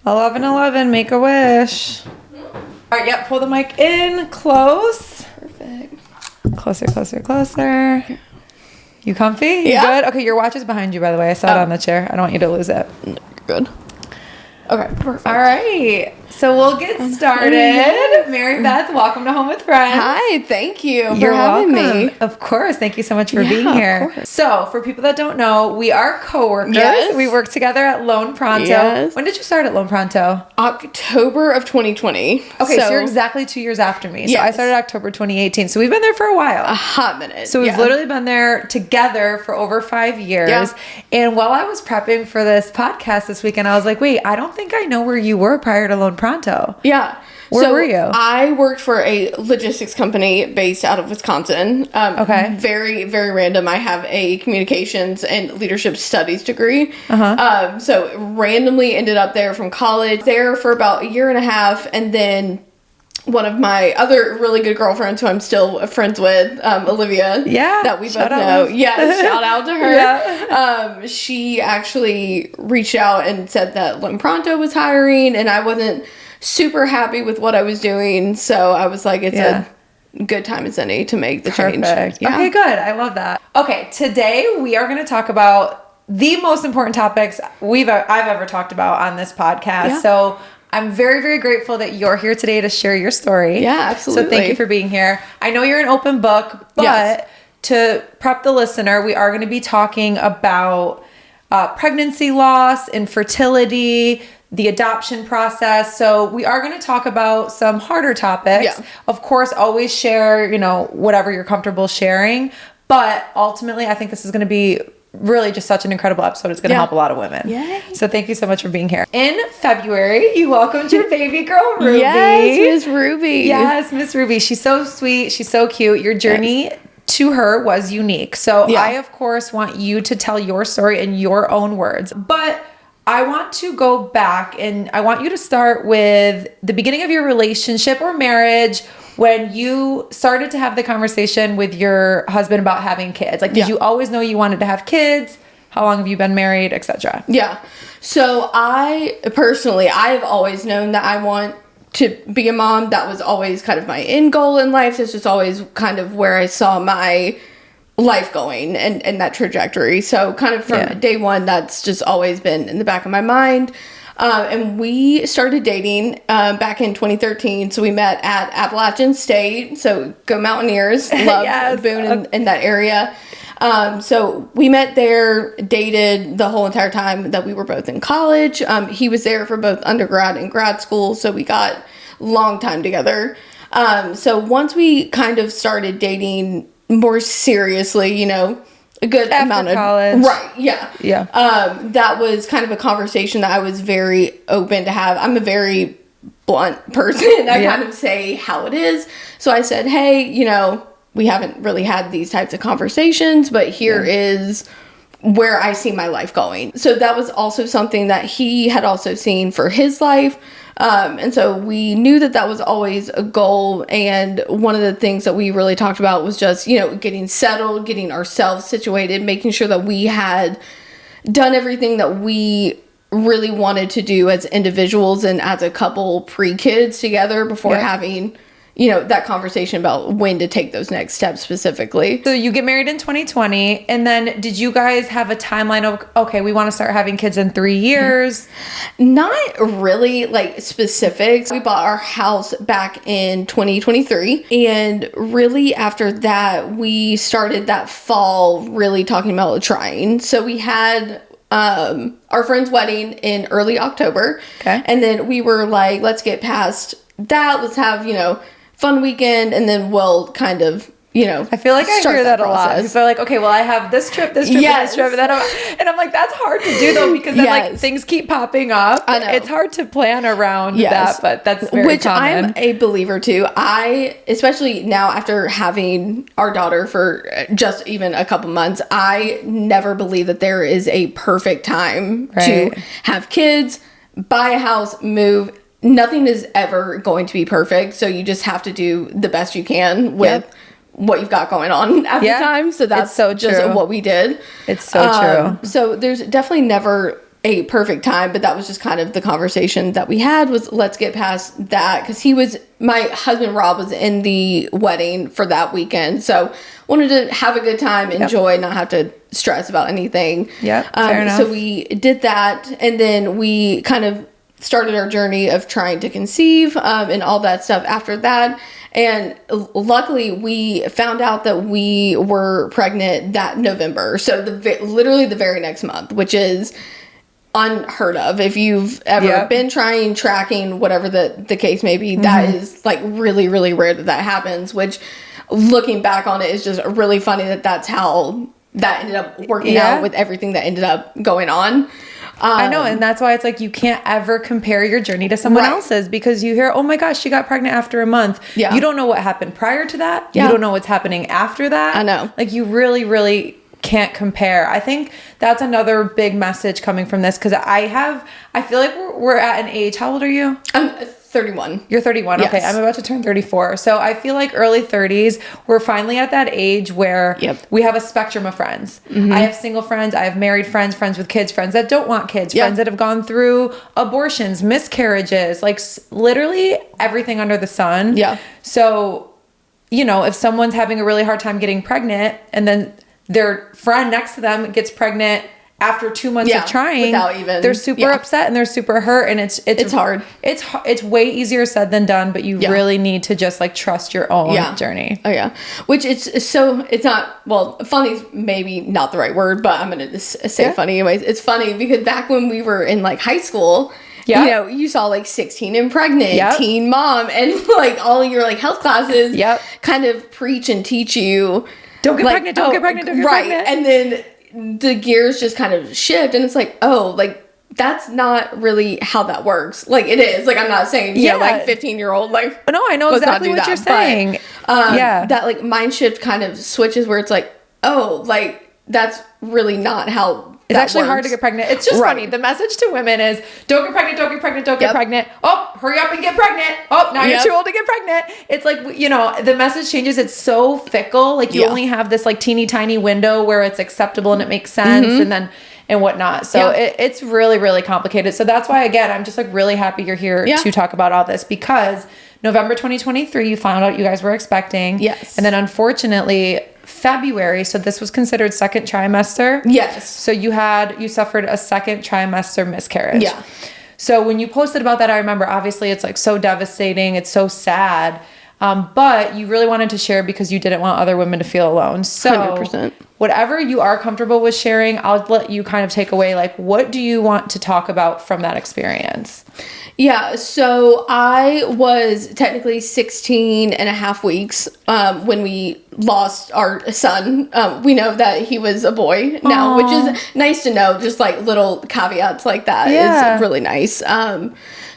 11:11, make a wish. All right, yep, pull the mic in, close. Perfect. Closer. You comfy? You Yeah. good? Okay, your watch is behind you, by the way. I saw it on the chair. I don't want you to lose it. Good. Okay, perfect. All right, so we'll get started. Yes. Mary Beth, welcome to Home with Friends. Hi, thank you You're for having welcome. me. Of course. Thank you so much for Yeah, being of here. course. So, for people that don't know, we are coworkers. Yes. We work together at Lone Pronto. Yes. When did you start at Lone Pronto? October of 2020. Okay, so you're exactly 2 years after me. So Yes. I started October 2018. So we've been there for a while. a hot minute. So we've literally been there together for over 5 years. Yeah. And while I was prepping for this podcast this weekend, I was like, wait, I don't think I know where you were prior to Lone Pronto. Yeah. Where were you? I worked for a logistics company based out of Wisconsin. Okay. Very, very random. I have a communications and leadership studies degree. So randomly ended up there from college. There for about a year and a half. And then one of my other really good girlfriends who I'm still friends with, Olivia. Yeah. That we both Shout out, know. Liv. Yeah. Shout out to her. Yeah. She actually reached out and said that Lone Pronto was hiring, and I wasn't super happy with what I was doing. So I was like, it's a good time as any to make the change. Yeah. Okay, good. I love that. Okay, today we are going to talk about the most important topics I've ever talked about on this podcast. Yeah. So I'm very, very grateful that you're here today to share your story. Yeah, absolutely. So thank you for being here. I know you're an open book, but Yes. to prep the listener, we are going to be talking about pregnancy loss, infertility, the adoption process. So we are going to talk about some harder topics. Yeah. Of course, always share, whatever you're comfortable sharing. But ultimately, I think this is going to be really just such an incredible episode. It's going to help a lot of women. Yay. So thank you so much for being here. In February, you welcomed your baby girl, Ruby. Yes, Miss Ruby. Yes, Miss Ruby. She's so sweet. She's so cute. Your journey to her was unique. So I, of course, want you to tell your story in your own words. But I want to go back and I want you to start with the beginning of your relationship or marriage, when you started to have the conversation with your husband about having kids. Like, did you always know you wanted to have kids? How long have you been married, etc.? Yeah. So I've always known that I want to be a mom. That was always kind of my end goal in life. It's just always kind of where I saw my life going and that trajectory. So kind of from day one, that's just always been in the back of my mind. And we started dating back in 2013. So we met at Appalachian State. So go Mountaineers. Love Boone in that area. So we met there, dated the whole entire time that we were both in college. He was there for both undergrad and grad school. So we got long time together. So once we kind of started dating more seriously, a good amount of college. Right. Yeah. Yeah. That was kind of a conversation that I was very open to have. I'm a very blunt person. I kind of say how it is. So I said, hey, we haven't really had these types of conversations, but here is where I see my life going. So that was also something that he had also seen for his life. And so we knew that was always a goal. And one of the things that we really talked about was just, getting settled, getting ourselves situated, making sure that we had done everything that we really wanted to do as individuals and as a couple pre-kids together before having that conversation about when to take those next steps specifically. So you get married in 2020, and then did you guys have a timeline of, okay, we want to start having kids in 3 years? Not really like specifics. We bought our house back in 2023, and really after that, we started that fall really talking about trying. So we had our friend's wedding in early October. Okay. And then we were like, let's get past that. Let's have, fun weekend, and then we'll kind of, I feel like I hear that a lot. People are like, okay, well, I have this trip, and this trip, and I'm like, that's hard to do though, because then like things keep popping up. I know. It's hard to plan around that, but that's very common. I'm a believer too. Especially now after having our daughter for just even a couple months, I never believe that there is a perfect time to have kids, buy a house, move. Nothing is ever going to be perfect, so you just have to do the best you can with what you've got going on at the time. So that's just what we did. It's so true. So there's definitely never a perfect time, but that was just kind of the conversation that we had was let's get past that, because my husband Rob was in the wedding for that weekend, so wanted to have a good time, enjoy, not have to stress about anything. Fair enough. So we did that, and then we kind of started our journey of trying to conceive and all that stuff after that. And luckily, we found out that we were pregnant that November. So literally the very next month, which is unheard of. If you've ever been tracking, whatever the case may be, that is like really, really rare that happens, which looking back on it is just really funny that's how that ended up working out with everything that ended up going on. I know, and that's why it's like you can't ever compare your journey to someone else's, because you hear, oh my gosh, she got pregnant after a month. Yeah. You don't know what happened prior to that. Yeah. You don't know what's happening after that. I know. Like you really, really can't compare. I think that's another big message coming from this, because I feel like we're at an age. How old are you? I'm 31. You're 31. Yes. Okay. I'm about to turn 34. So I feel like early 30s, we're finally at that age where we have a spectrum of friends. Mm-hmm. I have single friends. I have married friends, friends with kids, friends that don't want kids, friends that have gone through abortions, miscarriages, like literally everything under the sun. Yeah. So, you know, if someone's having a really hard time getting pregnant and then their friend next to them gets pregnant after 2 months of trying, they're super upset and they're super hurt, and it's hard. It's way easier said than done, but you really need to just like trust your own journey. Oh yeah. Which it's not, well, funny is maybe not the right word, but I'm going to say funny anyways. It's funny because back when we were in like high school, you know, you saw like 16 and pregnant, teen mom, and like all your like health classes kind of preach and teach you, don't get pregnant, don't get pregnant, don't get pregnant. And then the gears just kind of shift, and it's like, oh, like that's not really how that works. Like it is. Like I'm not saying, you know, like 15-year-old, like no, I know exactly what you're saying. But, that like mind shift kind of switches where it's like, oh, like that's really not how. It's actually hard to get pregnant. It's just funny. The message to women is don't get pregnant, don't get pregnant, don't get pregnant. Oh, hurry up and get pregnant. Oh, now you're too old to get pregnant. It's like, you know, the message changes. It's so fickle. Like you only have this like teeny tiny window where it's acceptable and it makes sense and whatnot. So it's really, really complicated. So that's why, again, I'm just like really happy you're here to talk about all this, because November 2023, you found out you guys were expecting. Yes. And then unfortunately, February, so this was considered second trimester. Yes. So you suffered a second trimester miscarriage. Yeah. So when you posted about that, I remember obviously it's like so devastating. It's so sad. But you really wanted to share because you didn't want other women to feel alone. So 100%. Whatever you are comfortable with sharing, I'll let you kind of take away, like, what do you want to talk about from that experience? Yeah, so I was technically 16 and a half weeks when we lost our son. We know that he was a boy now, which is nice to know. Just like little caveats like that is really nice.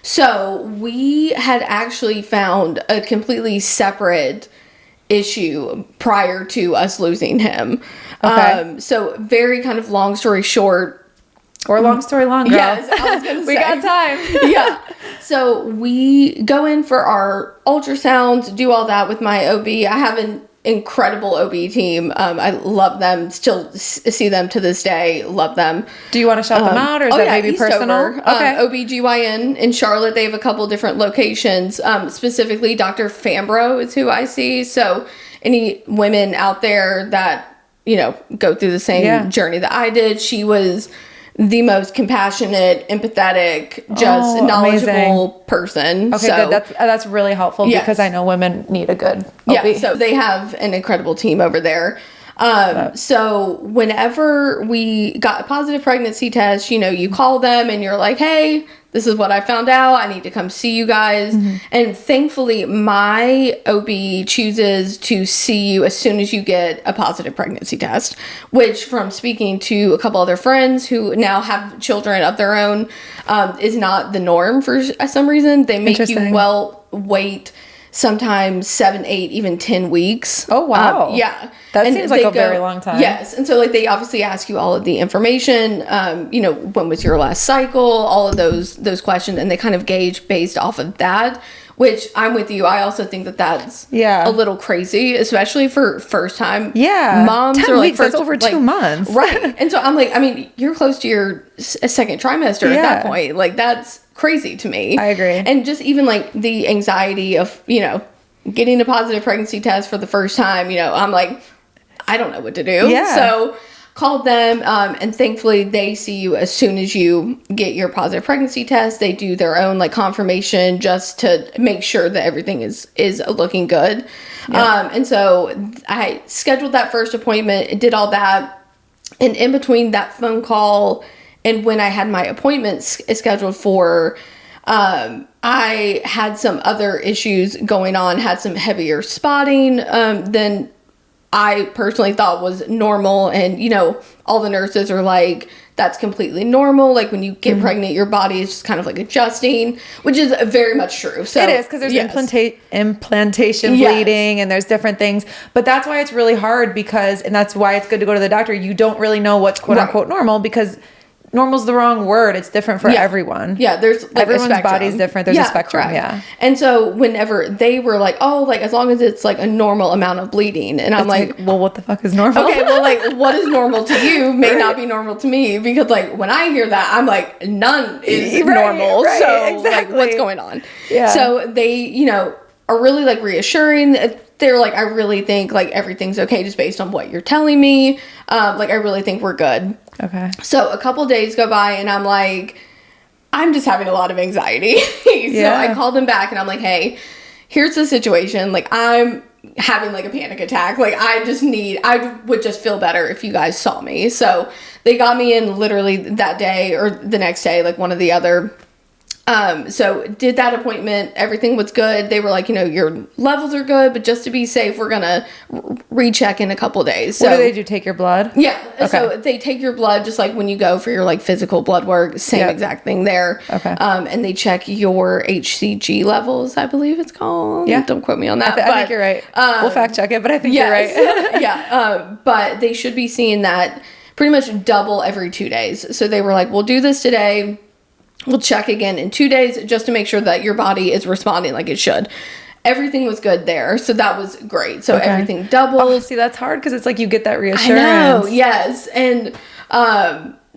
So we had actually found a completely separate issue prior to us losing him. Okay. So very kind of long story short. Or long story long, girl. Yes, I was gonna say. We got time. Yeah. So we go in for our ultrasounds, do all that with my OB. I have an incredible OB team. I love them. Still see them to this day. Love them. Do you want to shout them out, or is that maybe personal? Okay. OBGYN in Charlotte. They have a couple different locations. Specifically, Dr. Fambro is who I see. So any women out there that, you know, go through the same journey that I did, she was the most compassionate, empathetic, just knowledgeable person. Okay, so, good. That's really helpful because I know women need a good OB. Yeah, so they have an incredible team over there. So whenever we got a positive pregnancy test, you know, you call them and you're like, hey, this is what I found out. I need to come see you guys. Mm-hmm. And thankfully, my OB chooses to see you as soon as you get a positive pregnancy test, which from speaking to a couple other friends who now have children of their own, is not the norm for some reason. They make you wait sometimes 7, 8, even 10 weeks. Oh, wow. Yeah. That And seems like a very long time. Yes. And so like they obviously ask you all of the information, when was your last cycle, all of those questions, and they kind of gauge based off of that, which I'm with you. I also think that that's a little crazy, especially for first time moms. 10 weeks, that's over 2 months. Right. And so I'm like, I mean, you're close to your second trimester at that point. Like that's crazy to me. I agree. And just even like the anxiety of, getting a positive pregnancy test for the first time, I'm like, I don't know what to do. Yeah. So called them, and thankfully they see you as soon as you get your positive pregnancy test. They do their own like confirmation just to make sure that everything is looking good. Yep. And so I scheduled that first appointment, did all that. And in between that phone call and when I had my appointments scheduled for, I had some other issues going on, had some heavier spotting than I personally thought was normal. And, all the nurses are like, that's completely normal. Like when you get pregnant, your body is just kind of like adjusting, which is very much true. So it is, because there's implantation bleeding and there's different things. But that's why it's really hard and that's why it's good to go to the doctor. You don't really know what's quote unquote normal, because normal's the wrong word. It's different for everyone. Yeah, there's like everyone's body's different. There's a spectrum. Correct. Yeah. And so whenever they were like, oh, like as long as it's like a normal amount of bleeding, and I'm like, well, what the fuck is normal? Okay, well, like what is normal to you may not be normal to me, because like when I hear that, I'm like, none is normal. Right, so exactly. like what's going on? Yeah. So they, are really like reassuring. They're like, I really think like everything's okay just based on what you're telling me. Like I really think we're good. Okay. So a couple days go by and I'm like, I'm just having a lot of anxiety. So I called them back and I'm like, hey, here's the situation. Like I'm having like a panic attack. Like I would just feel better if you guys saw me. So they got me in literally that day or the next day, like one or the other. So did that appointment, everything was good. They were like, your levels are good, but just to be safe, we're going to recheck in a couple days. So, what do they do? Take your blood? Yeah. Okay. So they take your blood just like when you go for your like physical blood work, same exact thing there. Okay. And they check your HCG levels, I believe it's called. Yeah. Don't quote me on that. I think you're right. We'll fact check it, but I think you're right. Yeah. But they should be seeing that pretty much double every 2 days. So they were like, we'll do this today. We'll check again in 2 days just to make sure that your body is responding like it should. Everything was good there. So that was great. So everything doubled. Oh, see, that's hard because it's like you get that reassurance. I know, yes. And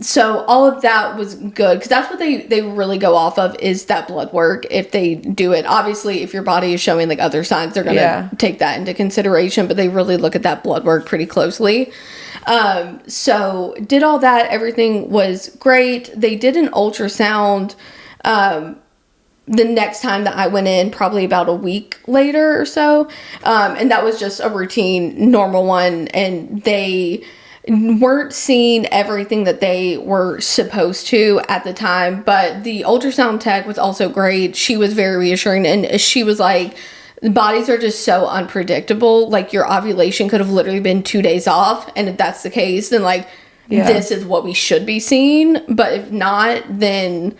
so all of that was good, because that's what they really go off of is that blood work. If they do it, obviously, if your body is showing like other signs, they're going to take that into consideration. But they really look at that blood work pretty closely. So did all that. Everything was great. They did an ultrasound the next time that I went in, probably about a week later or so. And that was just a routine, normal one. And they weren't seeing everything that they were supposed to at the time. But the ultrasound tech was also great. She was very reassuring. And she was like, bodies are just so unpredictable. Like your ovulation could have literally been 2 days off. And if that's the case, then like this is what we should be seeing. But if not, then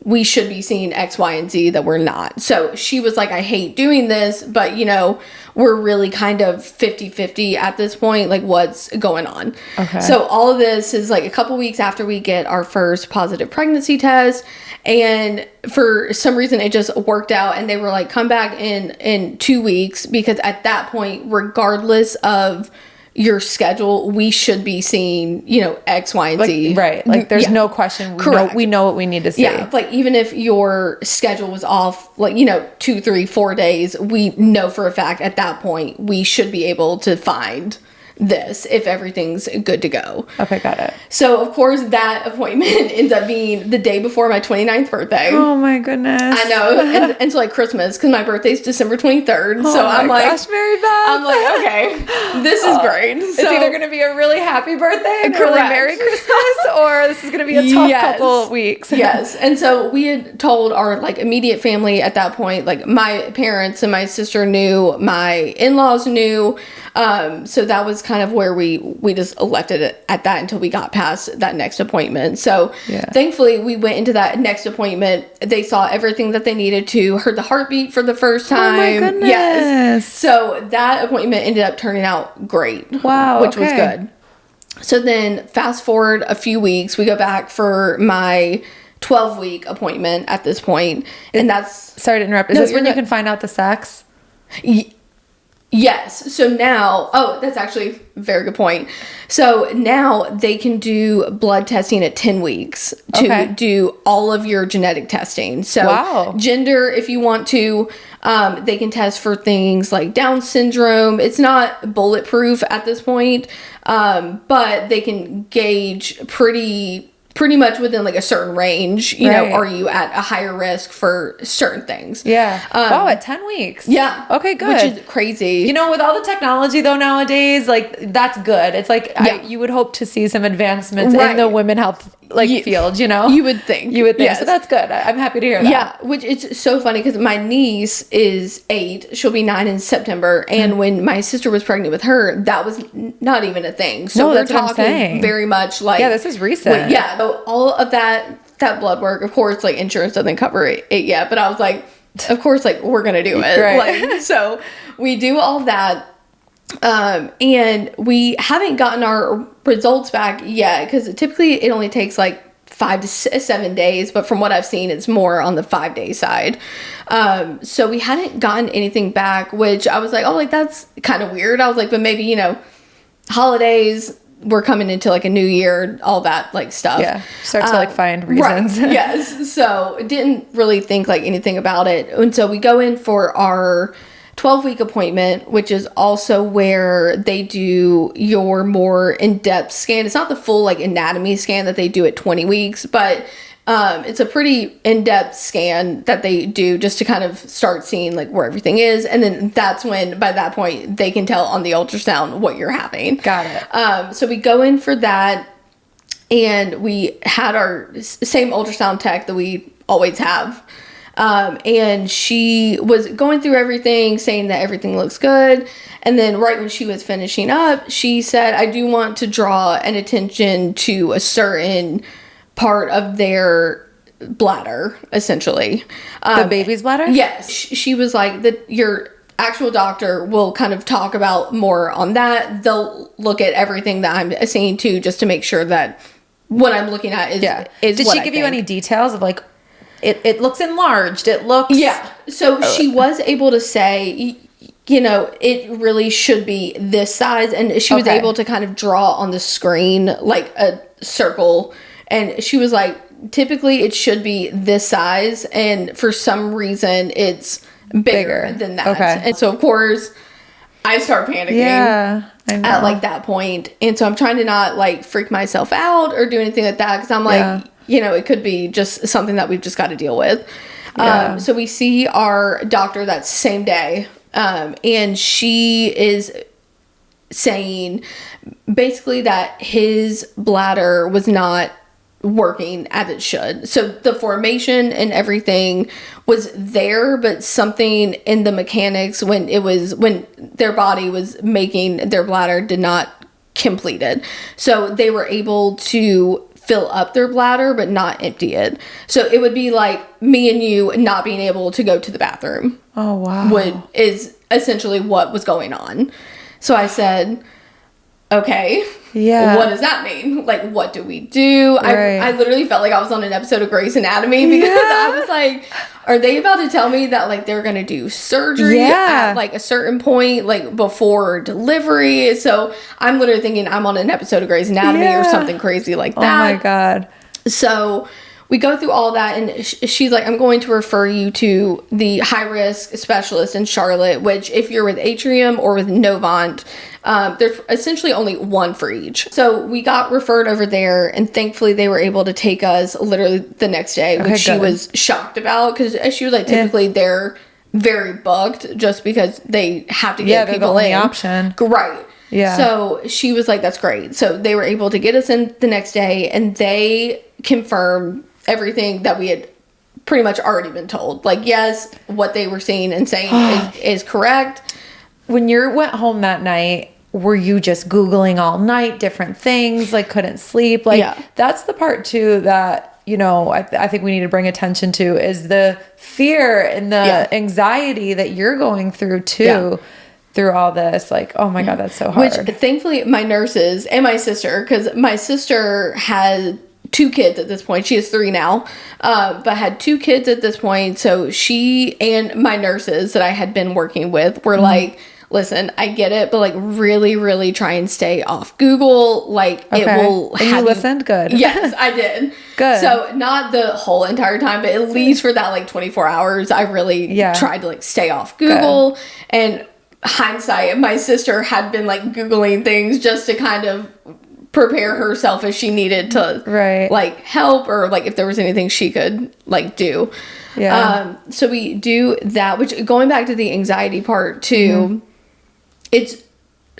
we should be seeing X, Y, and Z that we're not. So she was like, I hate doing this, but we're really kind of 50-50 at this point, like what's going on. Okay. So all of this is like a couple weeks after we get our first positive pregnancy test. And for some reason it just worked out, and they were like, come back in 2 weeks, because at that point, regardless of your schedule, we should be seeing, X, Y, and Z. Right. Like there's no question. We know what we need to see. Yeah. Like even if your schedule was off, like, 2, 3, 4 days, we know for a fact at that point, we should be able to find this if everything's good to go. Okay, got it. So of course that appointment ends up being the day before my 29th birthday. Oh my goodness. I know. And so like Christmas, because my birthday's December 23rd. Oh so my I'm like, gosh, Mary Beth. I'm like, okay, this is great. It's either going to be a really happy birthday and a really Merry Christmas, or this is going to be a tough couple of weeks. Yes. And so we had told our like immediate family at that point, like my parents and my sister knew, my in-laws knew, So that was kind of where we just left it at that until we got past that next appointment. So thankfully we went into that next appointment. They saw everything that they needed to, heard the heartbeat for the first time. Oh my goodness. Yes. So that appointment ended up turning out great. Wow. Which was good. So then fast forward a few weeks, we go back for my 12-week appointment at this point. And that's... Sorry to interrupt. Is this when you can find out the sex? Yes. So now, that's actually a very good point. So now they can do blood testing at 10 weeks to do all of your genetic testing. So gender, if you want to, they can test for things like Down syndrome. It's not bulletproof at this point, but they can gauge pretty much within like a certain range, you know, are you at a higher risk for certain things? Yeah. Wow, at 10 weeks. Yeah. Okay, good. Which is crazy. You know, with all the technology though nowadays, like that's good. It's like you would hope to see some advancements in the women health field, you know? You would think. Yes. So that's good. I'm happy to hear that. Yeah, which it's so funny because my niece is 8. She'll be 9 in September. And when my sister was pregnant with her, that was not even a thing. So we're talking very much like... Yeah, this is recent. So all of that blood work, of course, like insurance doesn't cover it yet. But I was like, of course, like we're going to do it. Right. Like, so we do all that. And we haven't gotten our results back yet because typically it only takes like 5 to 7 days, but from what I've seen, it's more on the 5-day side. So we hadn't gotten anything back, which I was like, oh, like that's kind of weird. I was like, but maybe, you know, holidays, we're coming into like a new year, all that like stuff. Yeah. Start to like find reasons. Right. Yes. So didn't really think like anything about it. And so we go in for our 12-week appointment, which is also where they do your more in-depth scan. It's not the full like anatomy scan that they do at 20 weeks, but it's a pretty in-depth scan that they do just to kind of start seeing like where everything is. And then that's when, by that point, they can tell on the ultrasound what you're having. Got it. So we go in for that, and we had our same ultrasound tech that we always have. And she was going through everything, saying that everything looks good. And then right when she was finishing up, she said, I do want to draw an attention to a certain part of their bladder, essentially. The baby's bladder? Yes. She was like, that your actual doctor will kind of talk about more on that. They'll look at everything that I'm seeing too, just to make sure that what I'm looking at is Did she give you any details of like, it looks enlarged, it looks... Yeah. So she was able to say, you know, it really should be this size. And she was able to kind of draw on the screen like a circle. And she was like, typically it should be this size. And for some reason it's bigger than that. Okay. And so of course I start panicking. Yeah. I know. At like that point. And so I'm trying to not like freak myself out or do anything like that. Cause I'm like, you know, it could be just something that we've just got to deal with. So we see our doctor that same day. And she is saying basically that his bladder was not working as it should. So the formation and everything was there, but something in the mechanics when their body was making their bladder did not complete it. So they were able to fill up their bladder but not empty it. So it would be like me and you not being able to go to the bathroom. Oh wow. Is essentially what was going on. So I said, okay, what does that mean? Like, what do we do? Right. I literally felt like I was on an episode of Grey's Anatomy because I was like, are they about to tell me that like they're gonna do surgery at like a certain point, like before delivery? So I'm literally thinking I'm on an episode of Grey's Anatomy or something crazy like that. Oh my God. So we go through all that, and she's like, I'm going to refer you to the high-risk specialist in Charlotte, which if you're with Atrium or with Novant, there's essentially only one for each. So we got referred over there, and thankfully they were able to take us literally the next day, which she was shocked about, because she was like, typically they're very booked just because they have to get people the only in. Option. Right. Yeah. So she was like, that's great. So they were able to get us in the next day, and they confirmed everything that we had pretty much already been told. Like, yes, what they were seeing and saying is correct. When you went home that night, were you just Googling all night, different things, like couldn't sleep? Like that's the part too that, you know, I think we need to bring attention to is the fear and the anxiety that you're going through too, through all this. Like, oh my God, that's so hard. Which thankfully my nurses and my sister, because my sister had 2 kids at this point. She has 3 now, but had 2 kids at this point. So she and my nurses that I had been working with were like, listen, I get it, but like really, really try and stay off Google. Like it will and you listened? Good. Yes, I did. Good. So not the whole entire time, but at least for that like 24 hours, I really tried to like stay off Google. Good. And hindsight, my sister had been like Googling things just to kind of prepare herself if she needed to like help or like if there was anything she could like do. So we do that, which going back to the anxiety part too, it's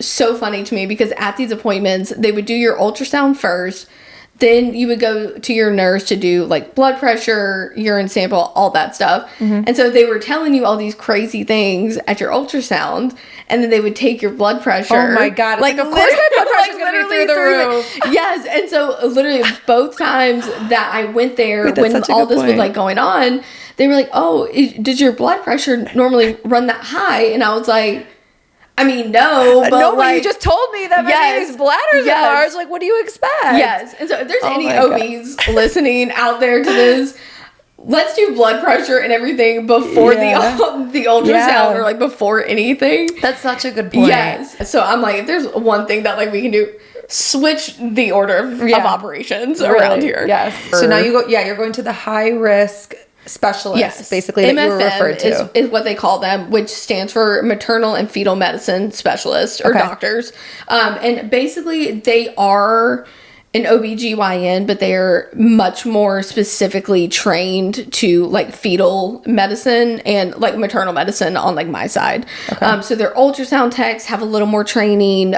so funny to me because at these appointments, they would do your ultrasound first. Then you would go to your nurse to do like blood pressure, urine sample, all that stuff. And so they were telling you all these crazy things at your ultrasound, and then they would take your blood pressure. Oh my God. Like, of course my blood pressure is going to be through the roof. Yes. And so literally both times that I went there when all this was like going on, they were like, oh, did your blood pressure normally run that high? And I was like, I mean, no, but no, like, you just told me that my baby's bladder's enlarged. Like, what do you expect? Yes. And so if there's any OBs listening out there to this, let's do blood pressure and everything before the ultrasound or like before anything. That's such a good point. Yes. So I'm like, if there's one thing that like we can do, switch the order of operations around here. Yes. So now you go, you're going to the high risk specialist, basically, that you were referred to. Is what they call them, which stands for maternal and fetal medicine specialists or doctors. And basically they are an OBGYN, but they are much more specifically trained to like fetal medicine and like maternal medicine on like my side. So their ultrasound techs have a little more training.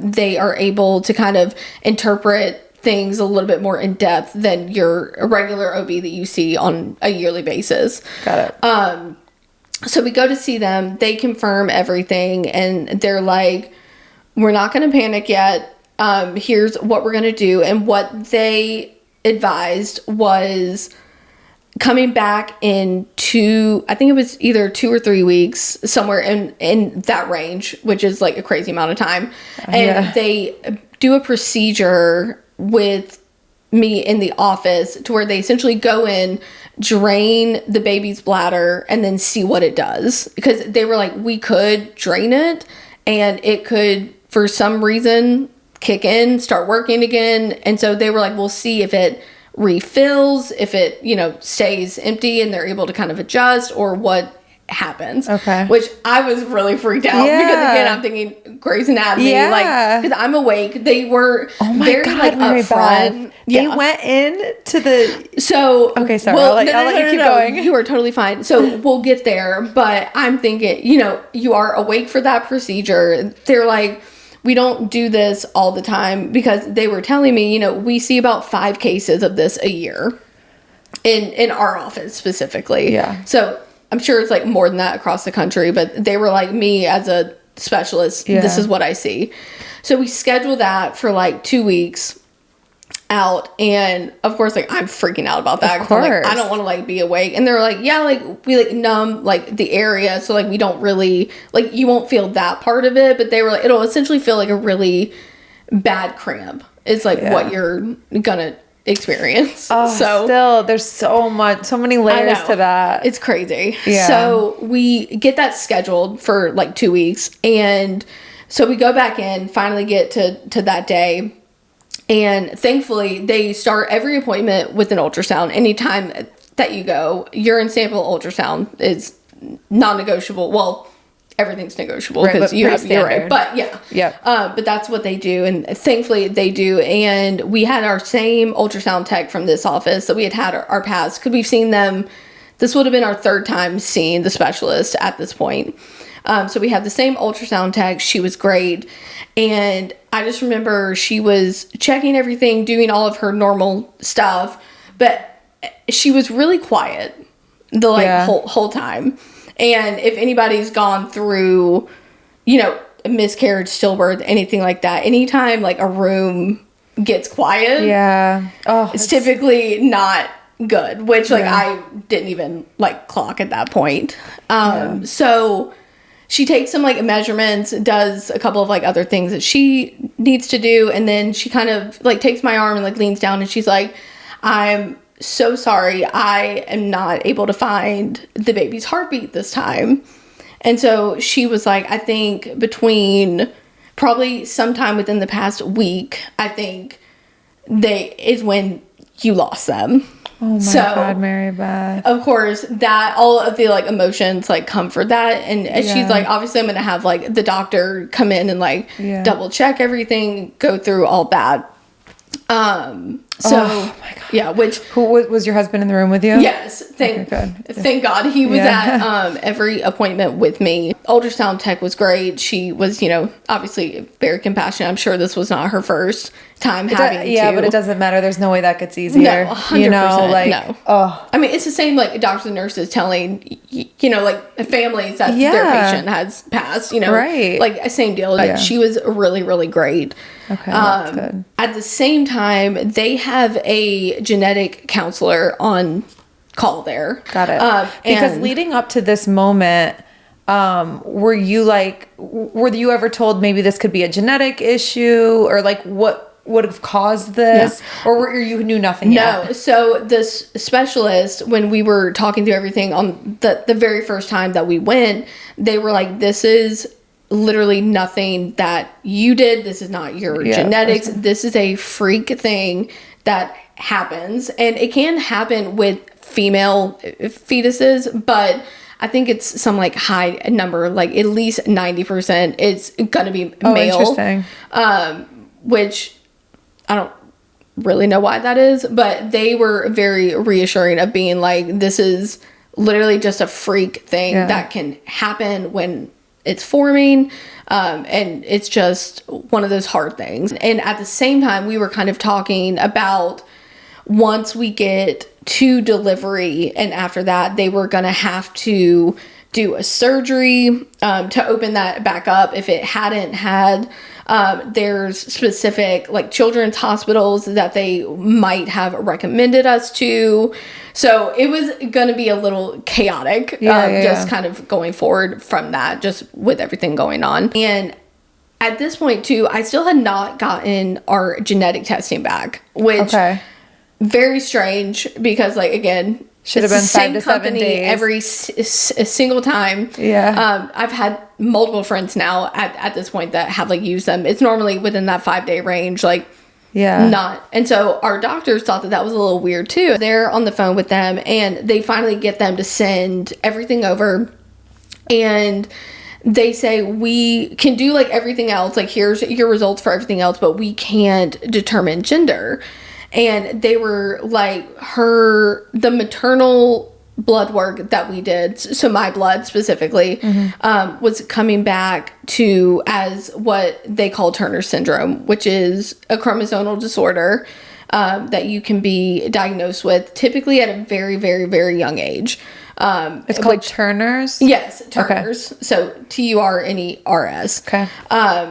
They are able to kind of interpret things a little bit more in depth than your regular OB that you see on a yearly basis. Got it. So we go to see them, they confirm everything, and they're like, we're not going to panic yet. Here's what we're going to do. And what they advised was coming back in I think it was either 2 or 3 weeks, somewhere in that range, which is like a crazy amount of time. And they do a procedure with me in the office to where they essentially go in, drain the baby's bladder, and then see what it does. Because they were like, we could drain it and it could, for some reason, kick in, start working again. And so they were like, we'll see if it refills, if it, stays empty and they're able to kind of adjust, or what happens. Which I was really freaked out because again, I'm thinking Grey's Anatomy, like, because I'm awake. They were very like upfront. They went in to the. So okay, sorry. I'll let you keep going. You are totally fine. So we'll get there, but I'm thinking, you are awake for that procedure. They're like, we don't do this all the time, because they were telling me, we see about 5 cases of this a year in our office specifically. So I'm sure it's like more than that across the country, but they were like, me as a specialist, this is what I see. So we scheduled that for like 2 weeks out. And of course, like, I'm freaking out about that. Of course. Like, I don't want to like be awake. And they're like, like we like numb like the area. So like, we don't really like, you won't feel that part of it, but they were like, it'll essentially feel like a really bad cramp. It's like what you're gonna experience. So still, there's so many layers to that. It's crazy. So we get that scheduled for like 2 weeks, and so we go back in, finally get to that day, and thankfully they start every appointment with an ultrasound. Anytime that you go, urine sample, ultrasound is non-negotiable. Well, everything's negotiable because you have urine, but but that's what they do, and thankfully they do. And we had our same ultrasound tech from this office that we had our past, because we've seen them. This would have been our 3rd time seeing the specialist at this point. So we have the same ultrasound tech. She was great, and I just remember she was checking everything, doing all of her normal stuff, but she was really quiet the whole time. And if anybody's gone through, miscarriage, stillbirth, anything like that, anytime like a room gets quiet, it's typically not good, which like I didn't even like clock at that point. So she takes some like measurements, does a couple of like other things that she needs to do, and then she kind of like takes my arm and like leans down and she's like, I'm so sorry, I am not able to find the baby's heartbeat this time. And so she was like, I think between probably sometime within the past week, I think is when you lost them. Oh my God, Mary Beth. Of course, that all of the like emotions like come for that. And she's like, obviously I'm going to have like the doctor come in and like double check everything, go through all that. Oh my God. Yeah, who was your husband in the room with you? Yes, thank God he was at every appointment with me. Ultrasound tech was great. She was, obviously very compassionate. I'm sure this was not her first time having to. But it doesn't matter. There's no way that gets easier. No, 100%. No. I mean, it's the same like doctors and nurses telling, like families that their patient has passed, right. Like same deal. But she was really, really great. Okay, that's good. At the same time, they have a genetic counselor on call there. Got it. Because leading up to this moment, were you ever told maybe this could be a genetic issue, or like what would have caused this, or you knew nothing yet? No. So this specialist, when we were talking through everything on the very first time that we went, they were like, this is literally nothing that you did. This is not your genetics. This is a freak thing that happens, and it can happen with female fetuses, but I think it's some like high number, like at least 90% it's gonna be male. Interesting. Which I don't really know why that is, but they were very reassuring of being like, this is literally just a freak thing that can happen when it's forming, and it's just one of those hard things. And at the same time, we were kind of talking about once we get to delivery, and after that, they were going to have to do a surgery to open that back up if it hadn't had. There's specific like children's hospitals that they might have recommended us to. So it was going to be a little chaotic, just kind of going forward from that, just with everything going on. And at this point too, I still had not gotten our genetic testing back, which very strange because like, again, should have been 5 to 7 days every single time. I've had multiple friends now at this point that have like used them. It's normally within that 5-day range, like not. And so our doctors thought that was a little weird too. They're on the phone with them and they finally get them to send everything over, and they say, we can do like everything else, like here's your results for everything else, but we can't determine gender. And they were like, the maternal blood work that we did, so my blood specifically, was coming back to as what they call Turner syndrome, which is a chromosomal disorder that you can be diagnosed with typically at a very, very, very young age. It's called Turner's? Yes, Turner's. Okay. So Turners. Okay.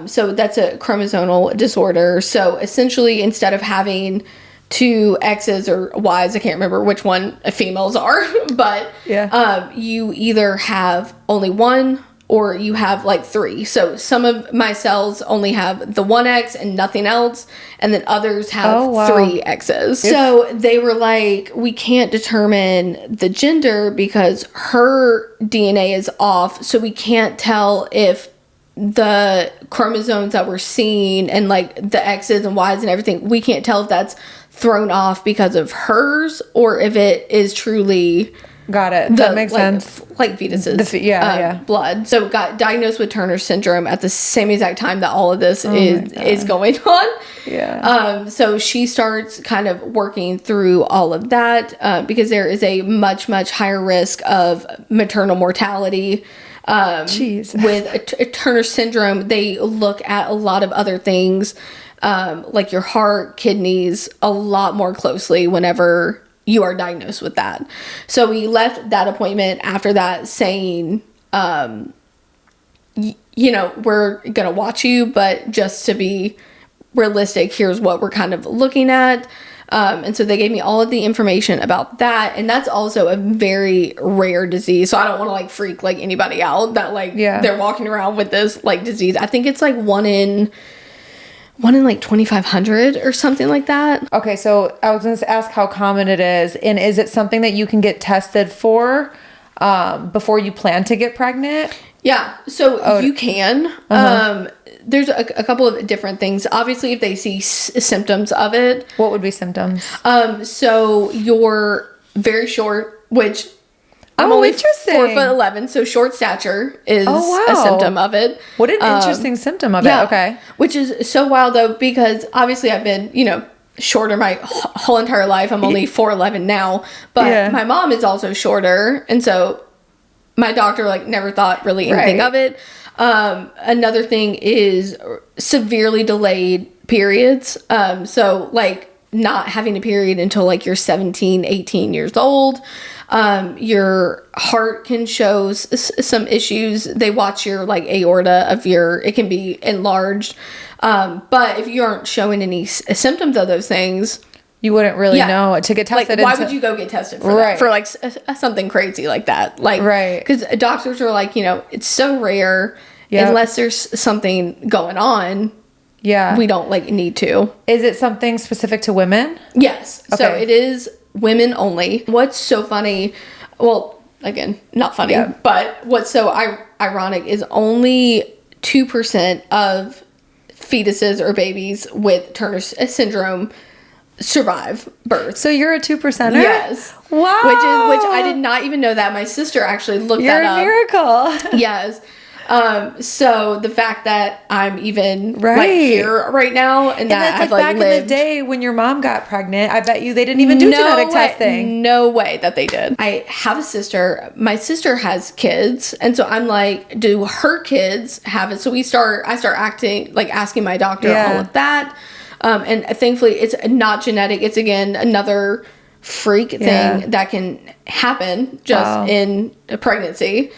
So that's a chromosomal disorder. So essentially, instead of having 2 X's or Y's, I can't remember which one females are, but you either have only 1 or you have like 3. So some of my cells only have the 1 X and nothing else, and then others have 3 X's. So they were like, we can't determine the gender because her DNA is off, so we can't tell if the chromosomes that we're seeing and like the X's and Y's and everything, we can't tell if that's thrown off because of hers or if it is truly got it. That makes sense. Like fetuses, blood. So got diagnosed with Turner syndrome at the same exact time that all of this is going on. So she starts kind of working through all of that because there is a much, much higher risk of maternal mortality. With a Turner syndrome, they look at a lot of other things, like your heart, kidneys, a lot more closely whenever you are diagnosed with that. So we left that appointment after that saying, we're going to watch you, but just to be realistic, here's what we're kind of looking at. And so they gave me all of the information about that. And that's also a very rare disease. So I don't want to like freak like anybody out that like they're walking around with this like disease. I think it's like one in like 2,500 or something like that. Okay. So I was going to ask how common it is. And is it something that you can get tested for before you plan to get pregnant? Yeah. So you can. There's a couple of different things. Obviously, if they see symptoms of it. What would be symptoms? So you're very short, which I'm only 4'11", so short stature is a symptom of it. What an interesting symptom of it. Okay. Which is so wild though, because obviously I've been, shorter my whole entire life. I'm only 4'11" now, but my mom is also shorter, and so my doctor like never thought really anything of it. Another thing is severely delayed periods. So like not having a period until like you're 17, 18 years old. Your heart can show some issues. They watch your like aorta it can be enlarged. But if you aren't showing any symptoms of those things, you wouldn't really know to get tested. Like, why would you go get tested for that? For like something crazy like that? Like, because doctors are like, it's so rare. Unless there's something going on. We don't like need to. Is it something specific to women? Yes. Okay. So it is women only. What's so funny? Well, again, not funny, but what's so ironic is only 2% of fetuses or babies with Turner syndrome survive birth. So you're a 2%er? Yes. Wow. Which I did not even know that. My sister actually looked that up. You're a miracle. Yes. So the fact that I'm even like here right now and that that's I've like back in the day when your mom got pregnant, I bet you they didn't even do genetic testing. No way that they did. I have a sister. My sister has kids, and so I'm like, do her kids have it? So I start asking my doctor all of that. And thankfully it's not genetic. It's again another freak thing that can happen just in a pregnancy.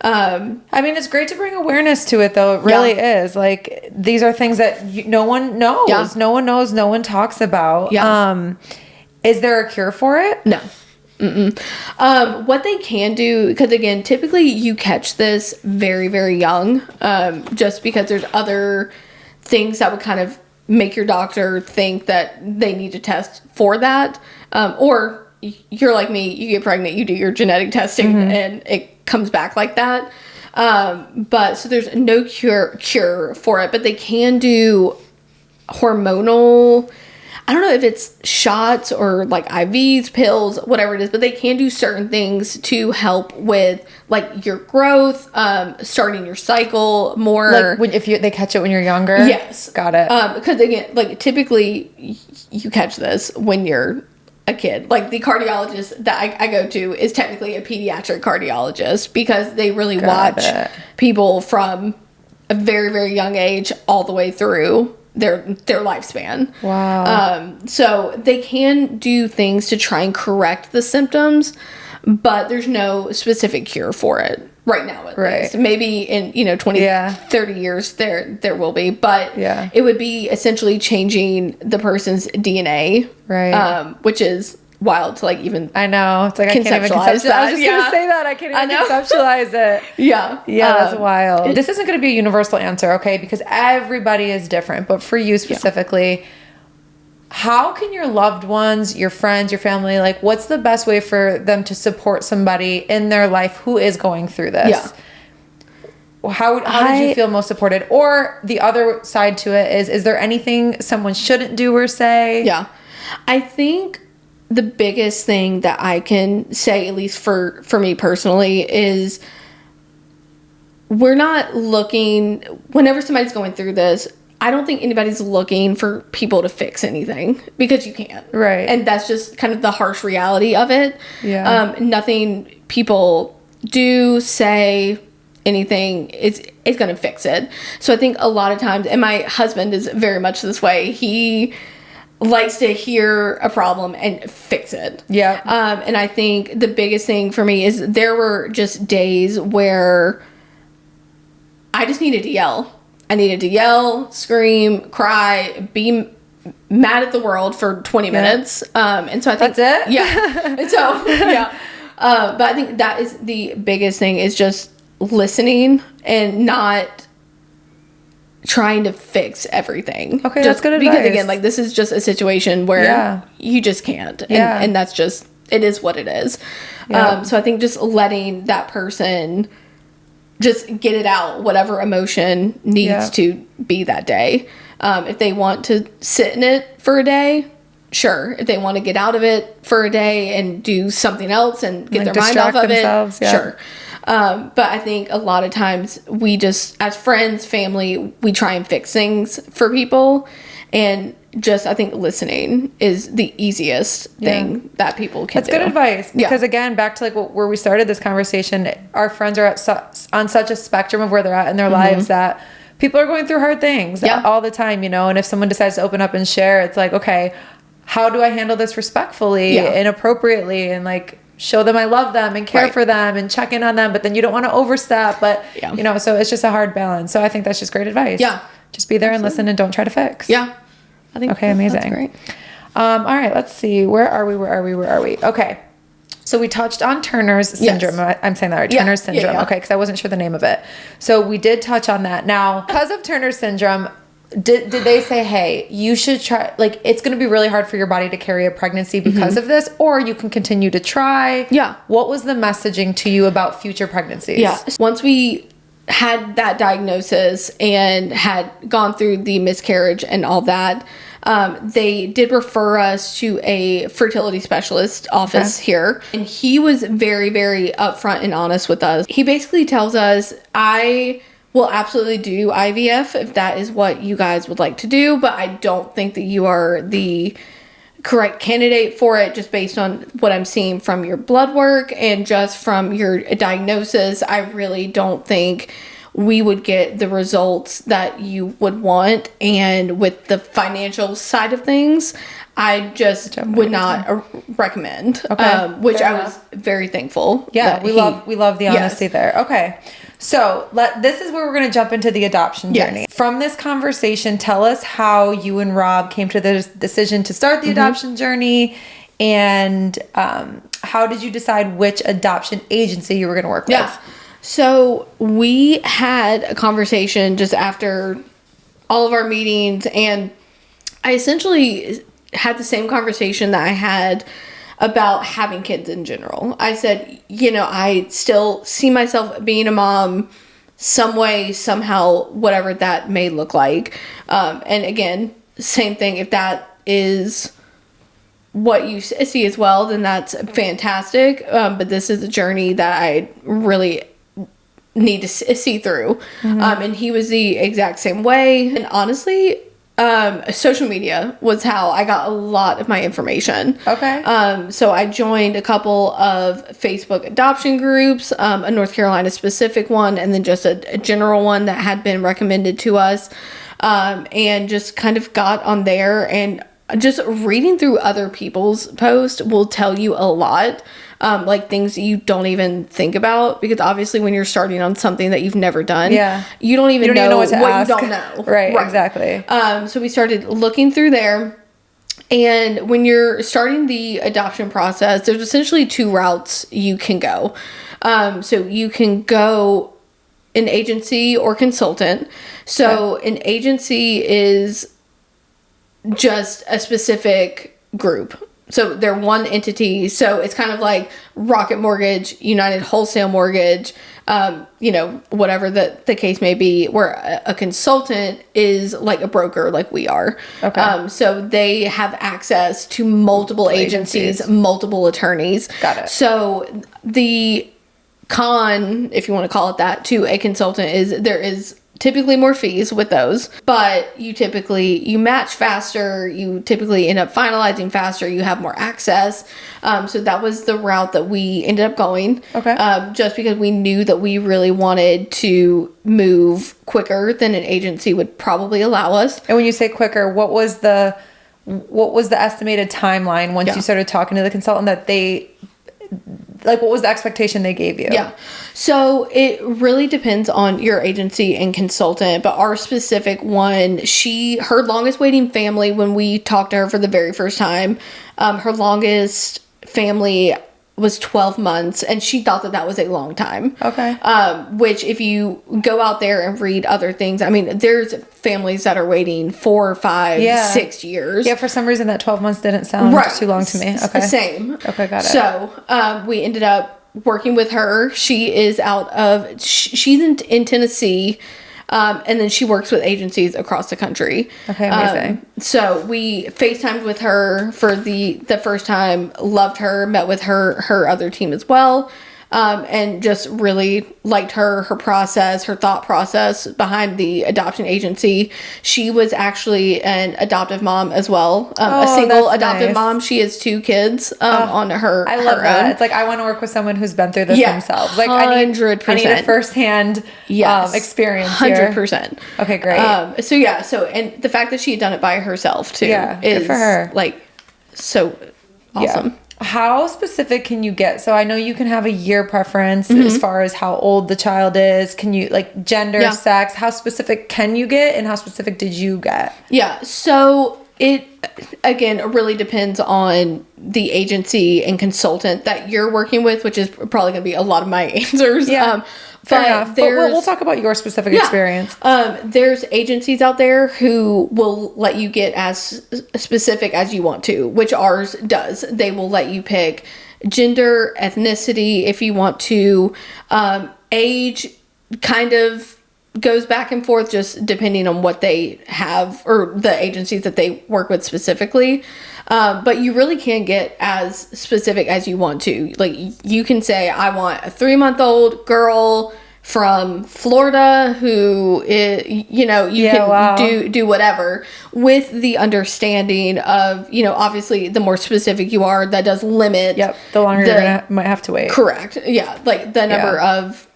I mean, it's great to bring awareness to it, though. It really is. Like, these are things that no one knows. Yeah. No one knows. No one talks about. Yeah. Is there a cure for it? No. What they can do, because again, typically you catch this very, very young, just because there's other things that would kind of make your doctor think that they need to test for that. Or you're like me, you get pregnant, you do your genetic testing, and it comes back like that. But so there's no cure for it, but they can do hormonal, I don't know if it's shots or like IVs, pills, whatever it is, but they can do certain things to help with like your growth, starting your cycle more. Like if they catch it when you're younger? Yes. Got it. Because again, like typically you catch this when you're a kid. Like the cardiologist that I go to is technically a pediatric cardiologist because they really watch people from a very, very young age all the way through their lifespan. Wow. So they can do things to try and correct the symptoms, but there's no specific cure for it right now at least. Maybe in 20 30 years there will be, but it would be essentially changing the person's DNA, which is wild to like even I know. It's like I can't even conceptualize that. I was just gonna say that. I can't even conceptualize it. Yeah, that's wild. This isn't gonna be a universal answer, okay? Because everybody is different. But for you specifically, how can your loved ones, your friends, your family, like what's the best way for them to support somebody in their life who is going through this? How did you feel most supported? Or the other side to it is there anything someone shouldn't do or say? Yeah. I think the biggest thing that I can say, at least for me personally, is we're not looking, whenever somebody's going through this, I don't think anybody's looking for people to fix anything because you can't. Right. And that's just kind of the harsh reality of it. Yeah. Nothing people do, say, anything is going to fix it. So I think a lot of times, and my husband is very much this way, he likes to hear a problem and fix it. Yeah. And I think the biggest thing for me is there were just days where I just needed to yell. I needed to yell, scream, cry, be mad at the world for 20 minutes. And so I think that's it. Yeah. And so yeah. But I think that is the biggest thing, is just listening and not trying to fix everything. Okay, just that's good advice. Because again, like, this is just a situation where you just can't. And that's just, it is what it is. So I think just letting that person just get it out, whatever emotion needs to be that day. If they want to sit in it for a day, sure. If they want to get out of it for a day and do something else and get their mind off of it, sure. But I think a lot of times we just, as friends, family, we try and fix things for people. And just, I think listening is the easiest thing that people can do. That's good advice. Because again, back to like where we started this conversation, our friends are on such a spectrum of where they're at in their lives that people are going through hard things all the time, you know. And if someone decides to open up and share, it's like, okay, how do I handle this respectfully and appropriately, and like show them I love them and care for them and check in on them, but then you don't want to overstep, but you know, so it's just a hard balance. So I think that's just great advice. Just be there and listen and don't try to fix. I think amazing. That's great. All right, let's see. Where are we? Okay. So we touched on Turner's syndrome. I'm saying that right. Turner's syndrome. Okay, because I wasn't sure the name of it. So we did touch on that. Now, because of Turner's syndrome, did they say, hey, you should try, like, it's going to be really hard for your body to carry a pregnancy because of this, or you can continue to try? What was the messaging to you about future pregnancies? Once we had that diagnosis and had gone through the miscarriage and all that, they did refer us to a fertility specialist office here. And he was very, very upfront and honest with us. He basically tells us, I will absolutely do IVF if that is what you guys would like to do, but I don't think that you are the correct candidate for it, just based on what I'm seeing from your blood work and just from your diagnosis. I really don't think we would get the results that you would want. And with the financial side of things, I just would not recommend, which I was very thankful. We love the honesty there. Okay. So this is where we're going to jump into the adoption journey. From this conversation, tell us how you and Rob came to the decision to start the adoption journey, and how did you decide which adoption agency you were going to work with? So we had a conversation just after all of our meetings, and I essentially had the same conversation that I had about having kids in general. I said, you know, I still see myself being a mom some way, somehow, whatever that may look like. And again, same thing. If that is what you see as well, then that's fantastic. But this is a journey that I really need to see through. And he was the exact same way. And honestly, social media was how I got a lot of my information. So I joined a couple of Facebook adoption groups, a North Carolina specific one, and then just a general one that had been recommended to us, and just kind of got on there. And just reading through other people's posts will tell you a lot. Like things that you don't even think about, because obviously when you're starting on something that you've never done, you don't even know what you don't know. Right, exactly. So we started looking through there, and when you're starting the adoption process, there's essentially two routes you can go. So you can go an agency or consultant. So an agency is just a specific group. So they're one entity. So it's kind of like Rocket Mortgage, United Wholesale Mortgage, you know, whatever the case may be, where a consultant is like a broker, like we are. So they have access to multiple agencies, multiple attorneys. Got it. So the con, if you want to call it that, to a consultant is there is typically more fees with those, but you match faster, you typically end up finalizing faster, you have more access. So that was the route that we ended up going. Just because we knew that we really wanted to move quicker than an agency would probably allow us. And when you say quicker, what was the estimated timeline once you started talking to the consultant that like, what was the expectation they gave you? Yeah. So it really depends on your agency and consultant, but our specific one, her longest waiting family, when we talked to her for the very first time, her longest family was 12 months, and she thought that was a long time. Okay. Which if you go out there and read other things, I mean, there's families that are waiting 4, 5, 6 years. Yeah, for some reason that 12 months didn't sound too long to me. Okay. Same. Okay, got it. So, we ended up working with her. She is she's in Tennessee. And then she works with agencies across the country. Okay, amazing. So we FaceTimed with her for the first time, loved her, met with her other team as well. And just really liked her process, her thought process behind the adoption agency. She was actually an adoptive mom as well. A single adoptive mom. She has 2 kids on her I love her that. own. It's like, I want to work with someone who's been through this themselves. Like, 100%. I need a firsthand experience 100%. Okay, great. So and the fact that she had done it by herself too is good for her. Like so awesome. Yeah. How specific can you get? So I know you can have a year preference as far as how old the child is. Can you, like, gender, sex, how specific can you get, and how specific did you get? Yeah. So it, again, really depends on the agency and consultant that you're working with, which is probably going to be a lot of my answers. Yeah. Fair enough. But we'll talk about your specific experience. There's agencies out there who will let you get as specific as you want to, which ours does. They will let you pick gender, ethnicity, if you want to. Age kind of goes back and forth just depending on what they have or the agencies that they work with specifically. But you really can get as specific as you want to. Like, you can say, I want a 3-month-old girl from Florida who is, you can do whatever, with the understanding of, obviously the more specific you are, that does limit. Yep. The longer you might have to wait. Correct. Yeah. Like the number of,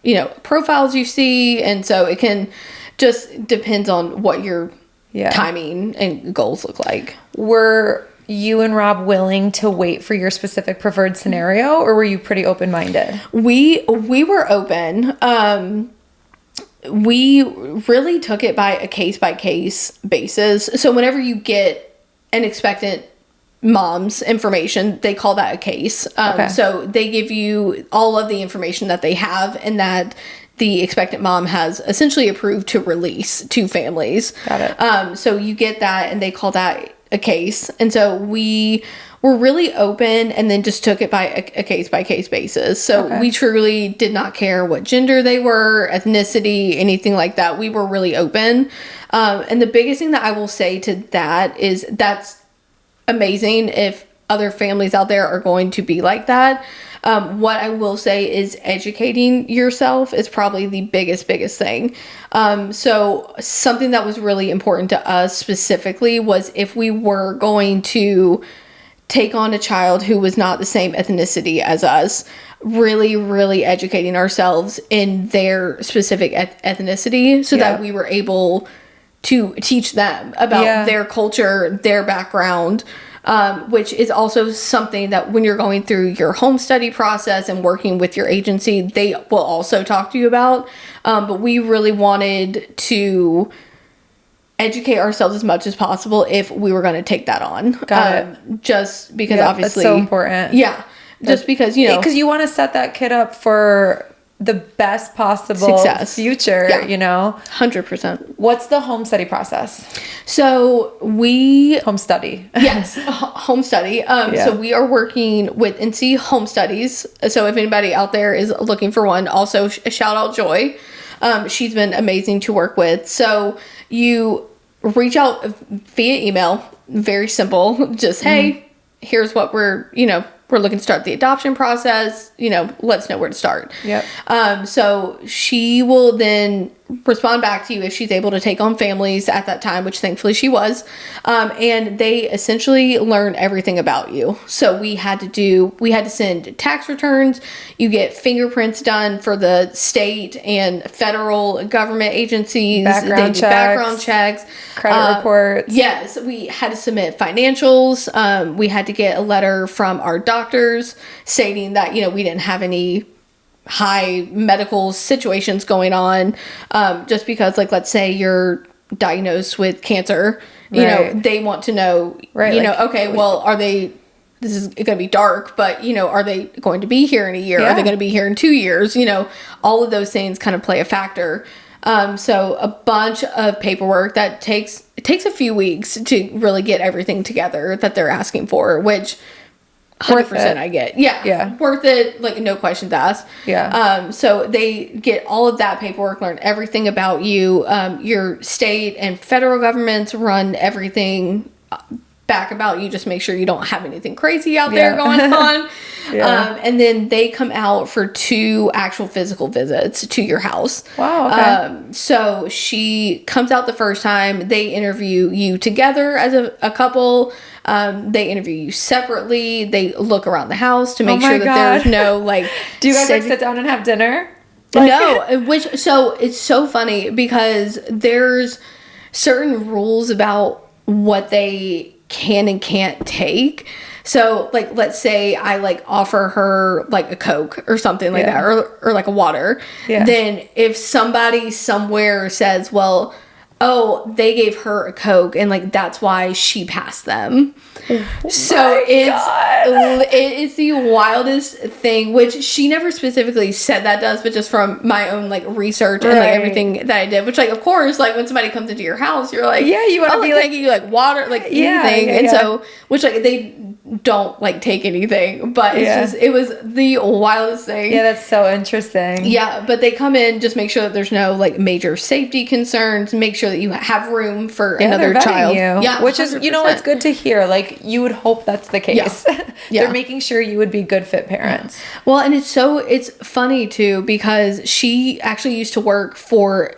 profiles you see. And so it can just depends on what your timing and goals look like. Were you and Rob willing to wait for your specific preferred scenario, or were you pretty open-minded? We were open. We really took it by a case-by-case basis. So whenever you get an expectant mom's information, they call that a case. So they give you all of the information that they have and that the expectant mom has essentially approved to release to families. Got it. So you get that, and they call that a case. And so we were really open, and then just took it by a case-by-case basis. So we truly did not care what gender they were, ethnicity, anything like that. We were really open. And the biggest thing that I will say to that is that's amazing if other families out there are going to be like that. What I will say is educating yourself is probably the biggest thing. So something that was really important to us specifically was if we were going to take on a child who was not the same ethnicity as us, really, really educating ourselves in their specific ethnicity so that we were able to teach them about their culture, their background, which is also something that when you're going through your home study process and working with your agency, they will also talk to you about. But we really wanted to educate ourselves as much as possible if we were going to take that on. Got it. Just because obviously... That's so important. Yeah. Just because, Because you want to set that kid up for the best possible future, 100%. What's the home study process? So home study. Yes, home study. So we are working with NC Home Studies. So if anybody out there is looking for one, also shout out Joy. She's been amazing to work with. So you reach out via email, very simple. Just, hey, here's what we're looking to start the adoption process, let's know where to start. Yep. So she will then respond back to you if she's able to take on families at that time, which thankfully she was. And they essentially learn everything about you. So we had to send tax returns. You get fingerprints done for the state and federal government agencies. Background checks. Credit reports. Yes, we had to submit financials. We had to get a letter from our doctors stating that, we didn't have any high medical situations going on, just because, like, let's say you're diagnosed with cancer, they want to know, okay, well, this is going to be dark, but, are they going to be here in a year? Are they going to be here in 2 years? All of those things kind of play a factor. So a bunch of paperwork that takes a few weeks to really get everything together that they're asking for, which 100% I get. Yeah. Worth it. Like, no questions asked. Yeah. So they get all of that paperwork, learn everything about you. Your state and federal governments run everything back about you. Just make sure you don't have anything crazy out there going on. And then they come out for 2 actual physical visits to your house. Wow. Okay. So she comes out the first time. They interview you together as a couple. They interview you separately. They look around the house to make sure that there's no, like... Do you guys sit down and have dinner? No, so it's so funny because there's certain rules about what they can and can't take. So, like, let's say I, like, offer her, like, a Coke or something like that, or like a water. Yeah. Then if somebody somewhere says, well, oh, they gave her a Coke and, like, that's why she passed them. So it's the wildest thing, which she never specifically said that does, but just from my own, like, research and like everything that I did, which, like, of course, like, when somebody comes into your house, you're like, you want to be like, can I give you, like, water, like, anything. And so, which, like, they don't, like, take anything, but it was the wildest thing. Yeah, that's so interesting. Yeah, but they come in, just make sure that there's no, like, major safety concerns, make sure that you have room for another child. Yeah, which 100%. Is, it's good to hear. Like, you would hope that's the case. They're making sure you would be good fit parents. Well, and it's funny too, because she actually used to work for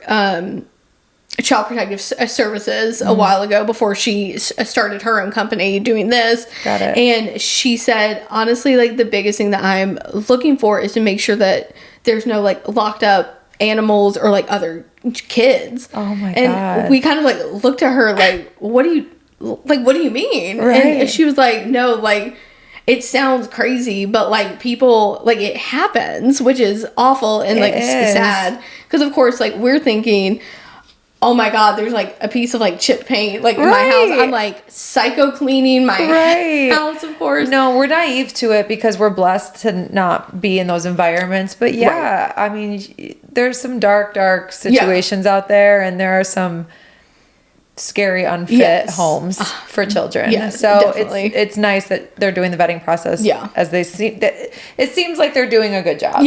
Child Protective Services a while ago before she started her own company doing this. Got it. And she said, honestly, like, the biggest thing that I'm looking for is to make sure that there's no, like, locked up animals or, like, other kids. Oh my God. And we kind of, like, looked at her like, what do you mean? Right. And she was like, no, like, it sounds crazy, but, like, people, like, it happens, which is awful and, like, sad. Because, of course, like, we're thinking, oh my God, there's, like, a piece of, like, chip paint, like, in my house. I'm, like, psycho cleaning my house, of course. No, we're naive to it because we're blessed to not be in those environments. But I mean, there's some dark situations out there, and there are some scary, unfit homes for children. So definitely. It's nice that they're doing the vetting process. As they seem, it seems like they're doing a good job.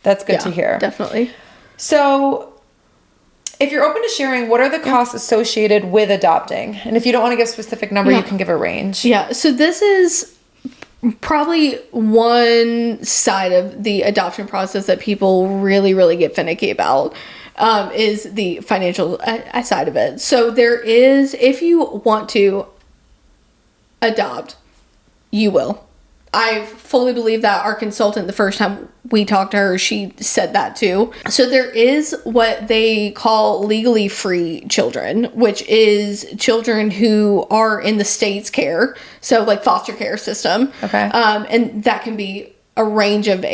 That's good to hear. Definitely. So, if you're open to sharing, what are the costs associated with adopting? And if you don't want to give a specific number, you can give a range. Yeah. So this is probably one side of the adoption process that people really, really get finicky about, is the financial side of it. So there is, if you want to adopt, you will. I fully believe that. Our consultant, the first time we talked to her, she said that too. So there is what they call legally free children, which is children who are in the state's care. So, like, foster care system. Okay. And that can be a range of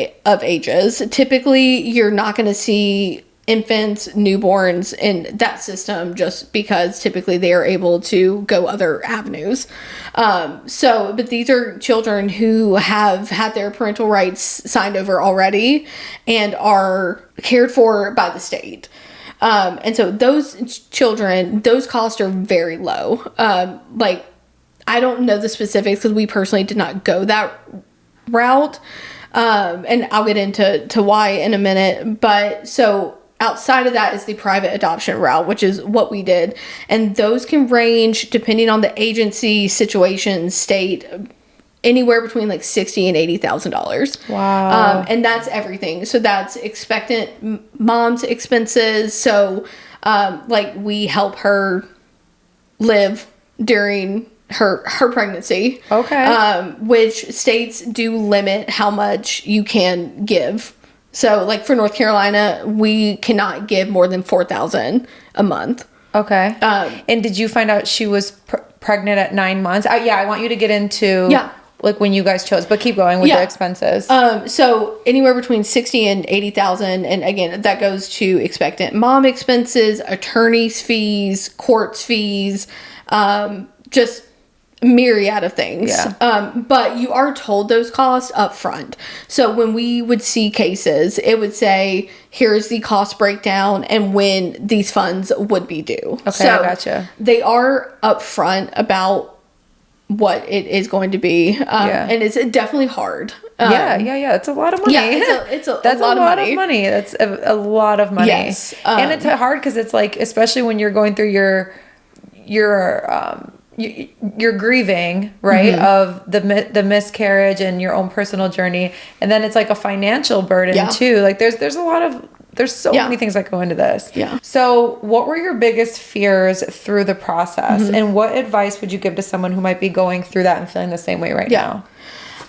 ages. Typically, you're not going to see infants, newborns in that system, just because typically they are able to go other avenues. But these are children who have had their parental rights signed over already and are cared for by the state. And so those children, those costs are very low. Like, I don't know the specifics because we personally did not go that route. And I'll get into why in a minute. But so outside of that is the private adoption route, which is what we did. And those can range depending on the agency, situation, state, anywhere between like $60,000 and $80,000. Wow. And that's everything. So that's expectant mom's expenses. So like we help her live during her pregnancy. Okay. Which states do limit how much you can give. So like for North Carolina, we cannot give more than $4,000 a month. Okay. And did you find out she was pregnant at 9 months? Yeah, I want you to get into like when you guys chose, but keep going with the expenses. So anywhere between $60,000 and $80,000, and again, that goes to expectant mom expenses, attorney's fees, courts fees, just myriad of things. Yeah. But you are told those costs up front. So when we would see cases, it would say, here's the cost breakdown and when these funds would be due. Okay, so I gotcha. They are upfront about what it is going to be. And it's definitely hard. Yeah. It's a lot of money. Yeah, it's a That's lot a lot of money. That's a lot of money. Yes. And it's hard because it's like, especially when you're going through you're grieving, right, of the miscarriage and your own personal journey, and then it's like a financial burden too. Like there's so many things that go into this. Yeah. So what were your biggest fears through the process, and what advice would you give to someone who might be going through that and feeling the same way right now?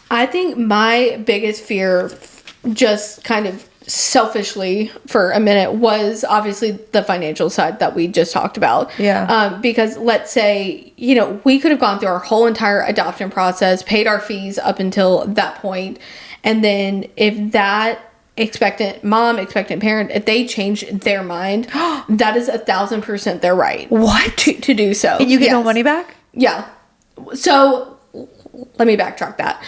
I think my biggest fear, just kind of selfishly for a minute, was obviously the financial side that we just talked about. Yeah. Because let's say, we could have gone through our whole entire adoption process, paid our fees up until that point, and then if that expectant parent, if they change their mind, that is 1,000% their right. What? To do so. And you get no money back? Yeah. So let me backtrack that.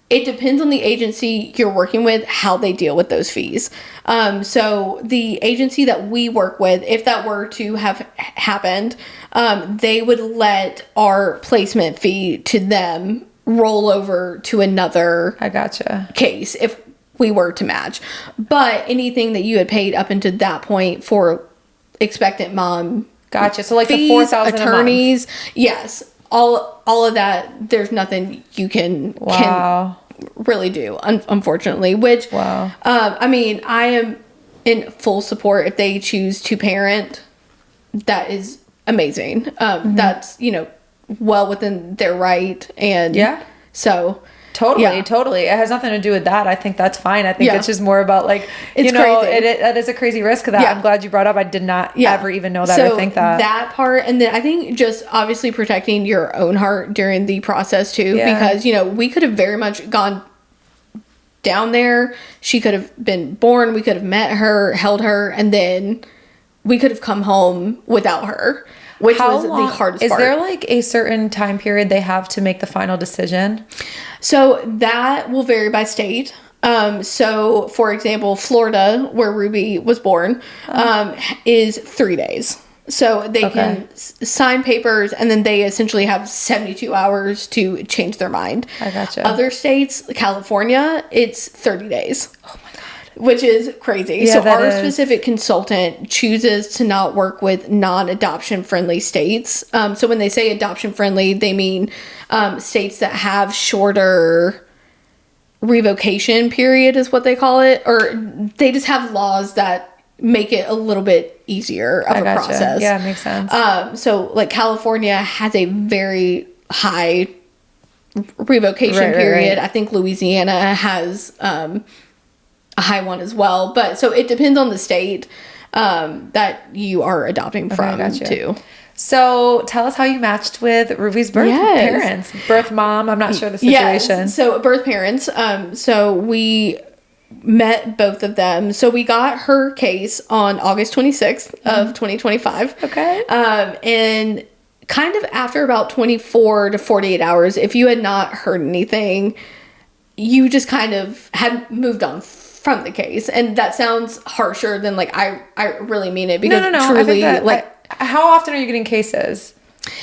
It depends on the agency you're working with, how they deal with those fees. So the agency that we work with, if that were to have happened, they would let our placement fee to them roll over to another case if we were to match. But anything that you had paid up until that point for expectant mom, so like fees, the $4,000 attorneys, yes, all of that, there's nothing you can really do, unfortunately. Which I mean, I am in full support if they choose to parent. That is amazing. That's well within their right, and so Totally. It has nothing to do with that. I think that's fine. I think it's just more about like, it's crazy. That is a crazy risk that I'm glad you brought up. I did not ever even know that or think that part. And then I think just obviously protecting your own heart during the process too, because, we could have very much gone down there. She could have been born. We could have met her, held her, and then we could have come home without her. Which was the hardest part. Is there like a certain time period they have to make the final decision? So that will vary by state. So for example, Florida, where Ruby was born, is 3 days. So they can sign papers, and then they essentially have 72 hours to change their mind. I gotcha. Other states, California, it's 30 days. Oh my God. Which is crazy. Yeah, so our specific consultant chooses to not work with non-adoption friendly states. So when they say adoption friendly, they mean states that have shorter revocation period is what they call it. Or they just have laws that make it a little bit easier of a process. Yeah, it makes sense. So like California has a very high revocation period. Right. I think Louisiana has a high one as well, but so it depends on the state that you are adopting from too. So tell us how you matched with Ruby's parents, birth mom. I'm not sure the situation. Yes. So birth parents. So we met both of them. So we got her case on August 26th of 2025. Okay. And kind of after about 24 to 48 hours, if you had not heard anything, you just kind of had moved on from the case. And that sounds harsher than like I really mean it, because no. truly how often are you getting cases?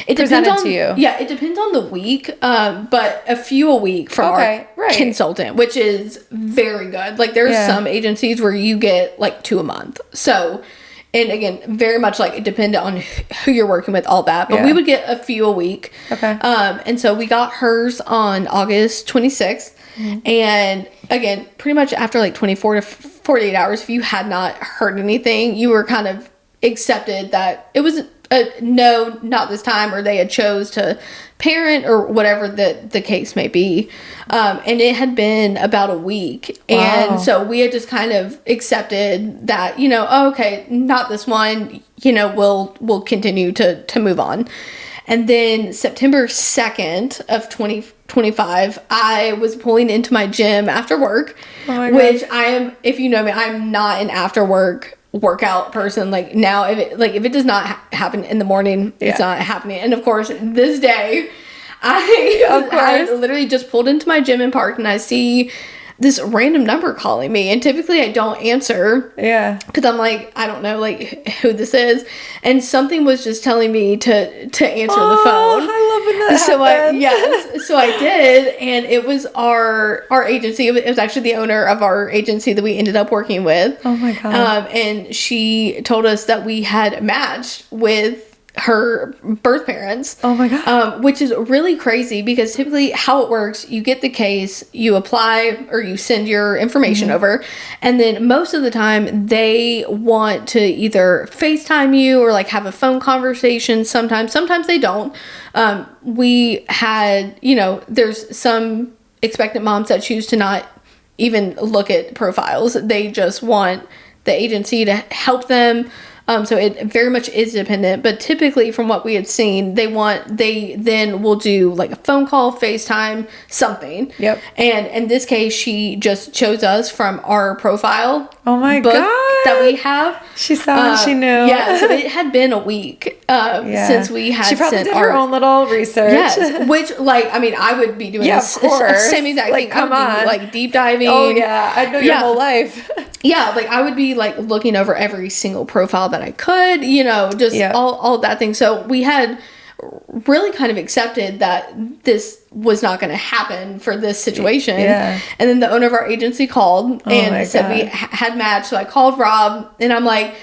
It depends on to you. Yeah, it depends on the week, but a few a week from our consultant, which is very good. Like there's some agencies where you get like 2 a month. So And again, very much like dependent on who you're working with, all that. But we would get a few a week. Okay. And so we got hers on August 26th. And again, pretty much after like 24 to 48 hours, if you had not heard anything, you were kind of accepted that it was no, not this time, or they had chose to parent, or whatever the case may be. And it had been about a week. Wow. And so we had just kind of accepted that, oh, okay, not this one, we'll continue to move on. And then September 2nd of 2025, I was pulling into my gym after work, which I am, if you know me, I'm not an after work workout person. Like now, if it does not happen in the morning, it's not happening. And of course, this day, I literally just pulled into my gym and parked, and I see this random number calling me, and typically I don't answer. Yeah. Because I'm like, I don't know, like, who this is. And something was just telling me to answer the phone. I love when that happens. So I did, and it was our agency. It was actually the owner of our agency that we ended up working with. Oh my God. And she told us that we had matched with her birth parents. Oh my God. Which is really crazy, because typically how it works, you get the case, you apply, or you send your information over, and then most of the time they want to either FaceTime you or like have a phone conversation. Sometimes they don't. We had, there's some expectant moms that choose to not even look at profiles. They just want the agency to help them. So it very much is dependent, but typically from what we had seen, they then will do like a phone call, FaceTime, something. Yep. And in this case, she just chose us from our profile. Oh my God. That we have. She saw and she knew. Yeah. So it had been a week since we had She probably did her own little research. Yes. Which, I would be doing this same exact thing. Come on. Deep diving. Oh yeah. I know your whole life. Yeah. I would be looking over every single profile that I could, all that thing. So we had really kind of accepted that this was not going to happen for this situation. Yeah. And then the owner of our agency called and said we had matched. So I called Rob, and I'm like,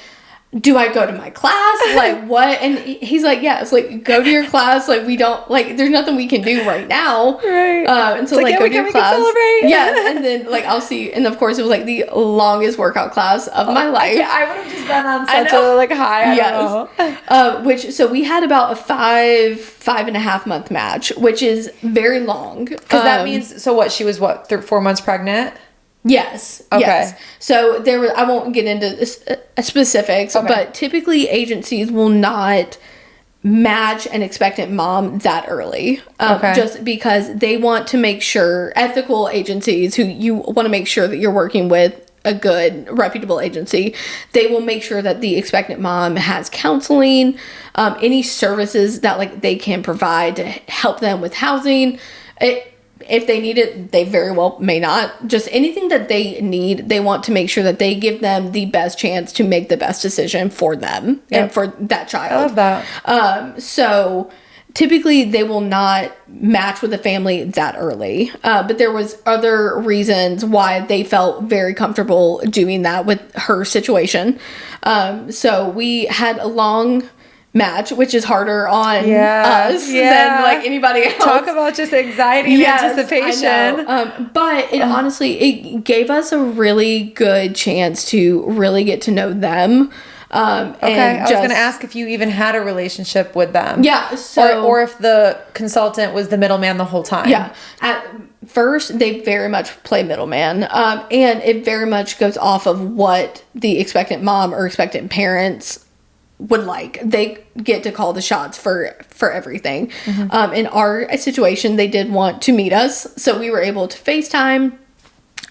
do I go to my class? What? And he's like, yes, go to your class. We don't, there's nothing we can do right now. Right. And so, go to your class. Celebrate. Yeah. And then, I'll see. And of course, it was, the longest workout class of my life. I would have just been on such a, high. I don't know. So we had about a 5.5 month match, which is very long. Because that means, so what, she was 4 months pregnant? Yes. Okay. Yes. So I won't get into specifics, but typically agencies will not match an expectant mom that early. Just because they want to make sure, ethical agencies who you want to make sure that you're working with a good, reputable agency, they will make sure that the expectant mom has counseling, any services that they can provide to help them with housing. If they need it, they very well may not. Just anything that they need, they want to make sure that they give them the best chance to make the best decision for them and for that child. I love that. So typically they will not match with a family that early. But there was other reasons why they felt very comfortable doing that with her situation. So we had a long match, which is harder on us than anybody else. Talk about just anxiety and anticipation. I know. But it honestly, it gave us a really good chance to really get to know them. I was going to ask if you even had a relationship with them. Yeah. So, or if the consultant was the middleman the whole time. Yeah. At first, they very much play middleman. And it very much goes off of what the expectant mom or expectant parents would like. They get to call the shots for everything. In our situation, they did want to meet us, so we were able to FaceTime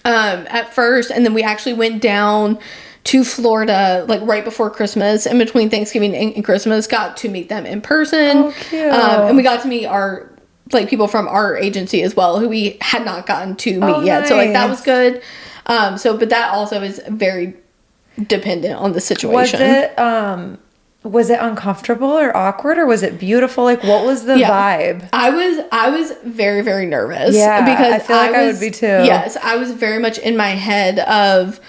at first, and then we actually went down to Florida right before Christmas, in between Thanksgiving and Christmas, got to meet them in person. Oh, cute. And we got to meet our people from our agency as well, who we had not gotten to meet yet. Nice. So that was good. But that also is very dependent on the situation. Was it uncomfortable or awkward, or was it beautiful? What was the vibe? I was very, very nervous. Yeah, because I feel I would be too. Yes, I was very much in my head of,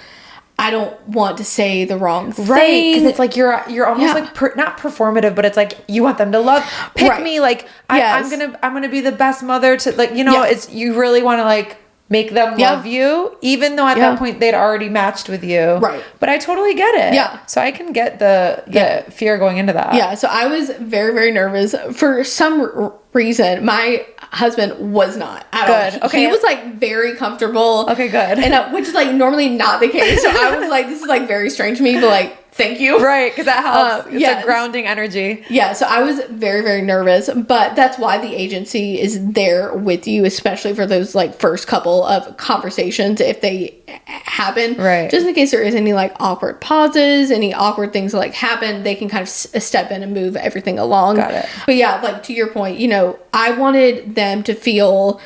I don't want to say the wrong thing. Right, because it's like you're almost like not performative, but it's like you want them to pick me. Like I'm gonna be the best mother to like it's you really want to like make them love you, even though at that point they'd already matched with you. Right. But I totally get it. Yeah. So I can get the fear going into that. Yeah. So I was very, very nervous. For some reason, my husband was not at all. Okay. He was like very comfortable. Okay, good. And which is like normally not the case. So I was like, this is like very strange to me, but like, thank you. Right, because that helps. It's a grounding energy. Yeah, so I was very, very nervous, but that's why the agency is there with you, especially for those like first couple of conversations if they happen. Right. Just in case there is any like awkward pauses, any awkward things that like happen, they can kind of step in and move everything along. Got it. But yeah, like to your point, I wanted them to feel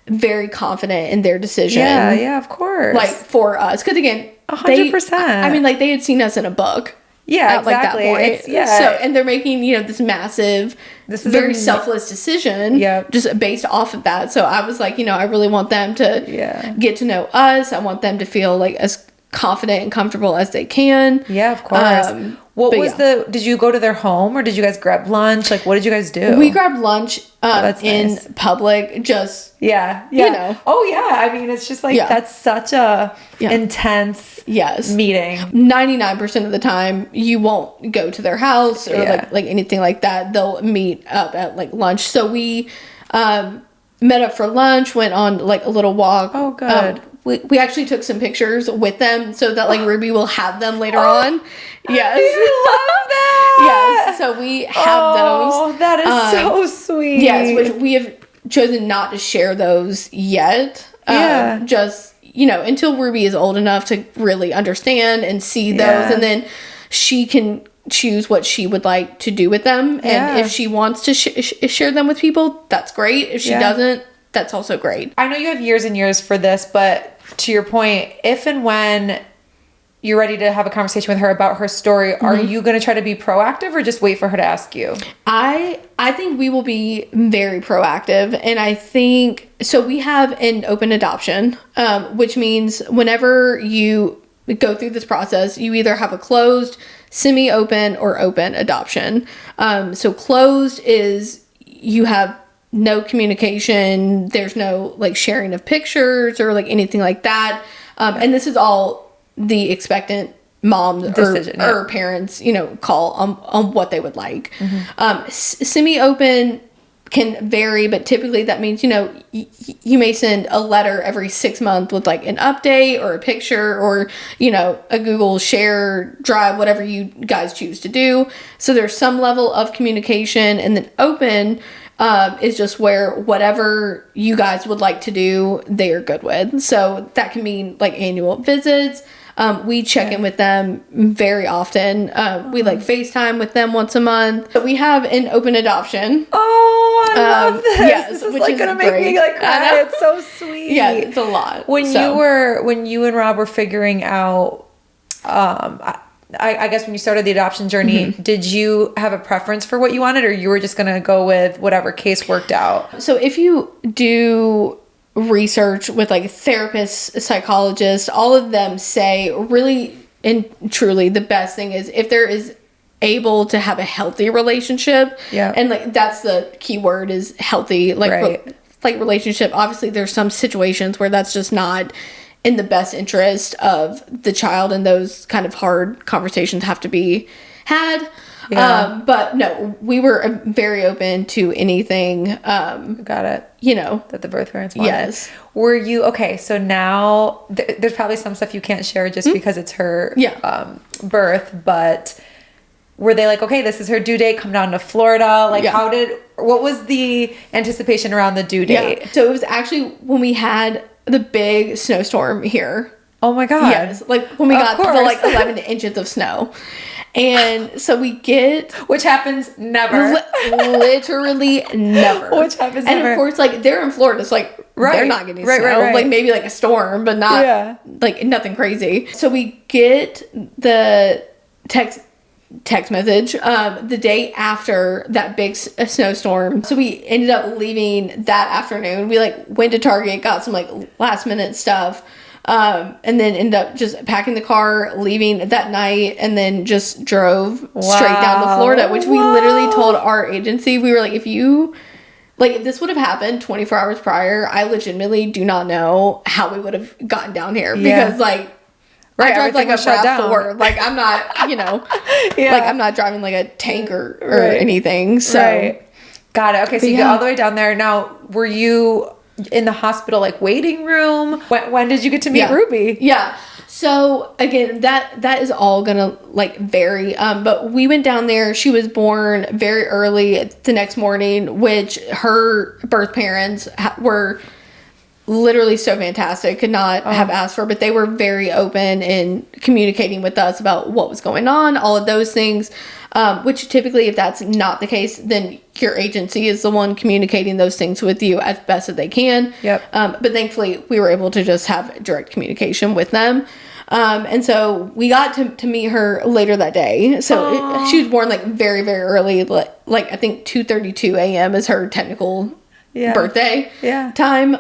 very confident in their decision. Yeah, of course. Like for us, because again, 100%. I mean, like they had seen us in a book. Yeah, at, exactly. Like, that point. So, and they're making this massive, this is very selfless decision. Yeah, just based off of that. So I was like, I really want them to get to know us. I want them to feel like as confident and comfortable as they can. Yeah, of course. Did you go to their home or did you guys grab lunch? Like, what did you guys do? We grabbed lunch in nice. public, just, yeah. Oh, yeah. I mean, it's just like, that's such a intense meeting. 99% of the time, you won't go to their house or like anything like that. They'll meet up at like lunch. So we met up for lunch, went on like a little walk. Oh, good. We actually took some pictures with them so that like Ruby will have them later on. Yes. I love that. Yes. So we have those. Oh, that is so sweet. Yes, which we have chosen not to share those yet. Just, until Ruby is old enough to really understand and see those. And then she can choose what she would like to do with them. And if she wants to share them with people, that's great. If she doesn't, that's also great. I know you have years and years for this, but to your point, if and when you're ready to have a conversation with her about her story, are you going to try to be proactive or just wait for her to ask you? I think we will be very proactive. And I think, so we have an open adoption, which means whenever you go through this process, you either have a closed, semi-open, or open adoption. So closed is you have no communication. There's no like sharing of pictures or like anything like that. And this is all the expectant mom decision, or parents, call on what they would like. Semi-open can vary, but typically that means, you may send a letter every 6 months with like an update or a picture or, a Google share drive, whatever you guys choose to do. So there's some level of communication. And then open is just where whatever you guys would like to do, they are good with. So that can mean like annual visits. We check in with them very often. We like FaceTime with them once a month. But we have an open adoption. Oh, I love this. Yes, this is like gonna make me like cry. It's so sweet. Yeah, it's a lot. When you and Rob were figuring out, I guess when you started the adoption journey, did you have a preference for what you wanted, or you were just gonna go with whatever case worked out? So if you do research with like therapists, psychologists, all of them say really and truly the best thing is if there is able to have a healthy relationship. Yeah. And like that's the key word is healthy. Like like relationship. Obviously there's some situations where that's just not in the best interest of the child, and those kind of hard conversations have to be had. Yeah. But no, we were very open to anything. Got it. That the birth parents wanted. Yes. Were you, okay, so now there's probably some stuff you can't share just because it's her birth, but were they like, okay, this is her due date, come down to Florida? Like what was the anticipation around the due date? Yeah. So it was actually when we had the big snowstorm here. Oh my God. Yes. Like when we got the like 11 inches of snow. And so we get... Which happens never. Literally never. Which happens and never. And of course, like, they're in Florida, so like, they're not getting snow. Right. Like, maybe like a storm, but not, like, nothing crazy. So we get the text message the day after that big snowstorm. So we ended up leaving that afternoon. We, like, went to Target, got some, like, last-minute stuff. And then ended up just packing the car, leaving that night, and then just drove straight down to Florida, which we literally told our agency. We were like, if this would have happened 24 hours prior, I legitimately do not know how we would have gotten down here. Because, like, I drive like a RAV4. Like, I'm not, you know, like, I'm not driving like a tank or anything. So. Got it. Okay, so you get all the way down there. Now, were you in the hospital, like, waiting room? When did you get to meet Ruby? Yeah. So, again, that is all gonna, like, vary. But we went down there. She was born very early the next morning, which her birth parents were literally so fantastic. Could not have asked for, but they were very open in communicating with us about what was going on, all of those things. Which typically, if that's not the case, then your agency is the one communicating those things with you as best as they can. Yep. But thankfully, we were able to just have direct communication with them. And so we got to meet her later that day. So she was born like very, very early. Like I think 2:32 a.m. is her technical birthday time.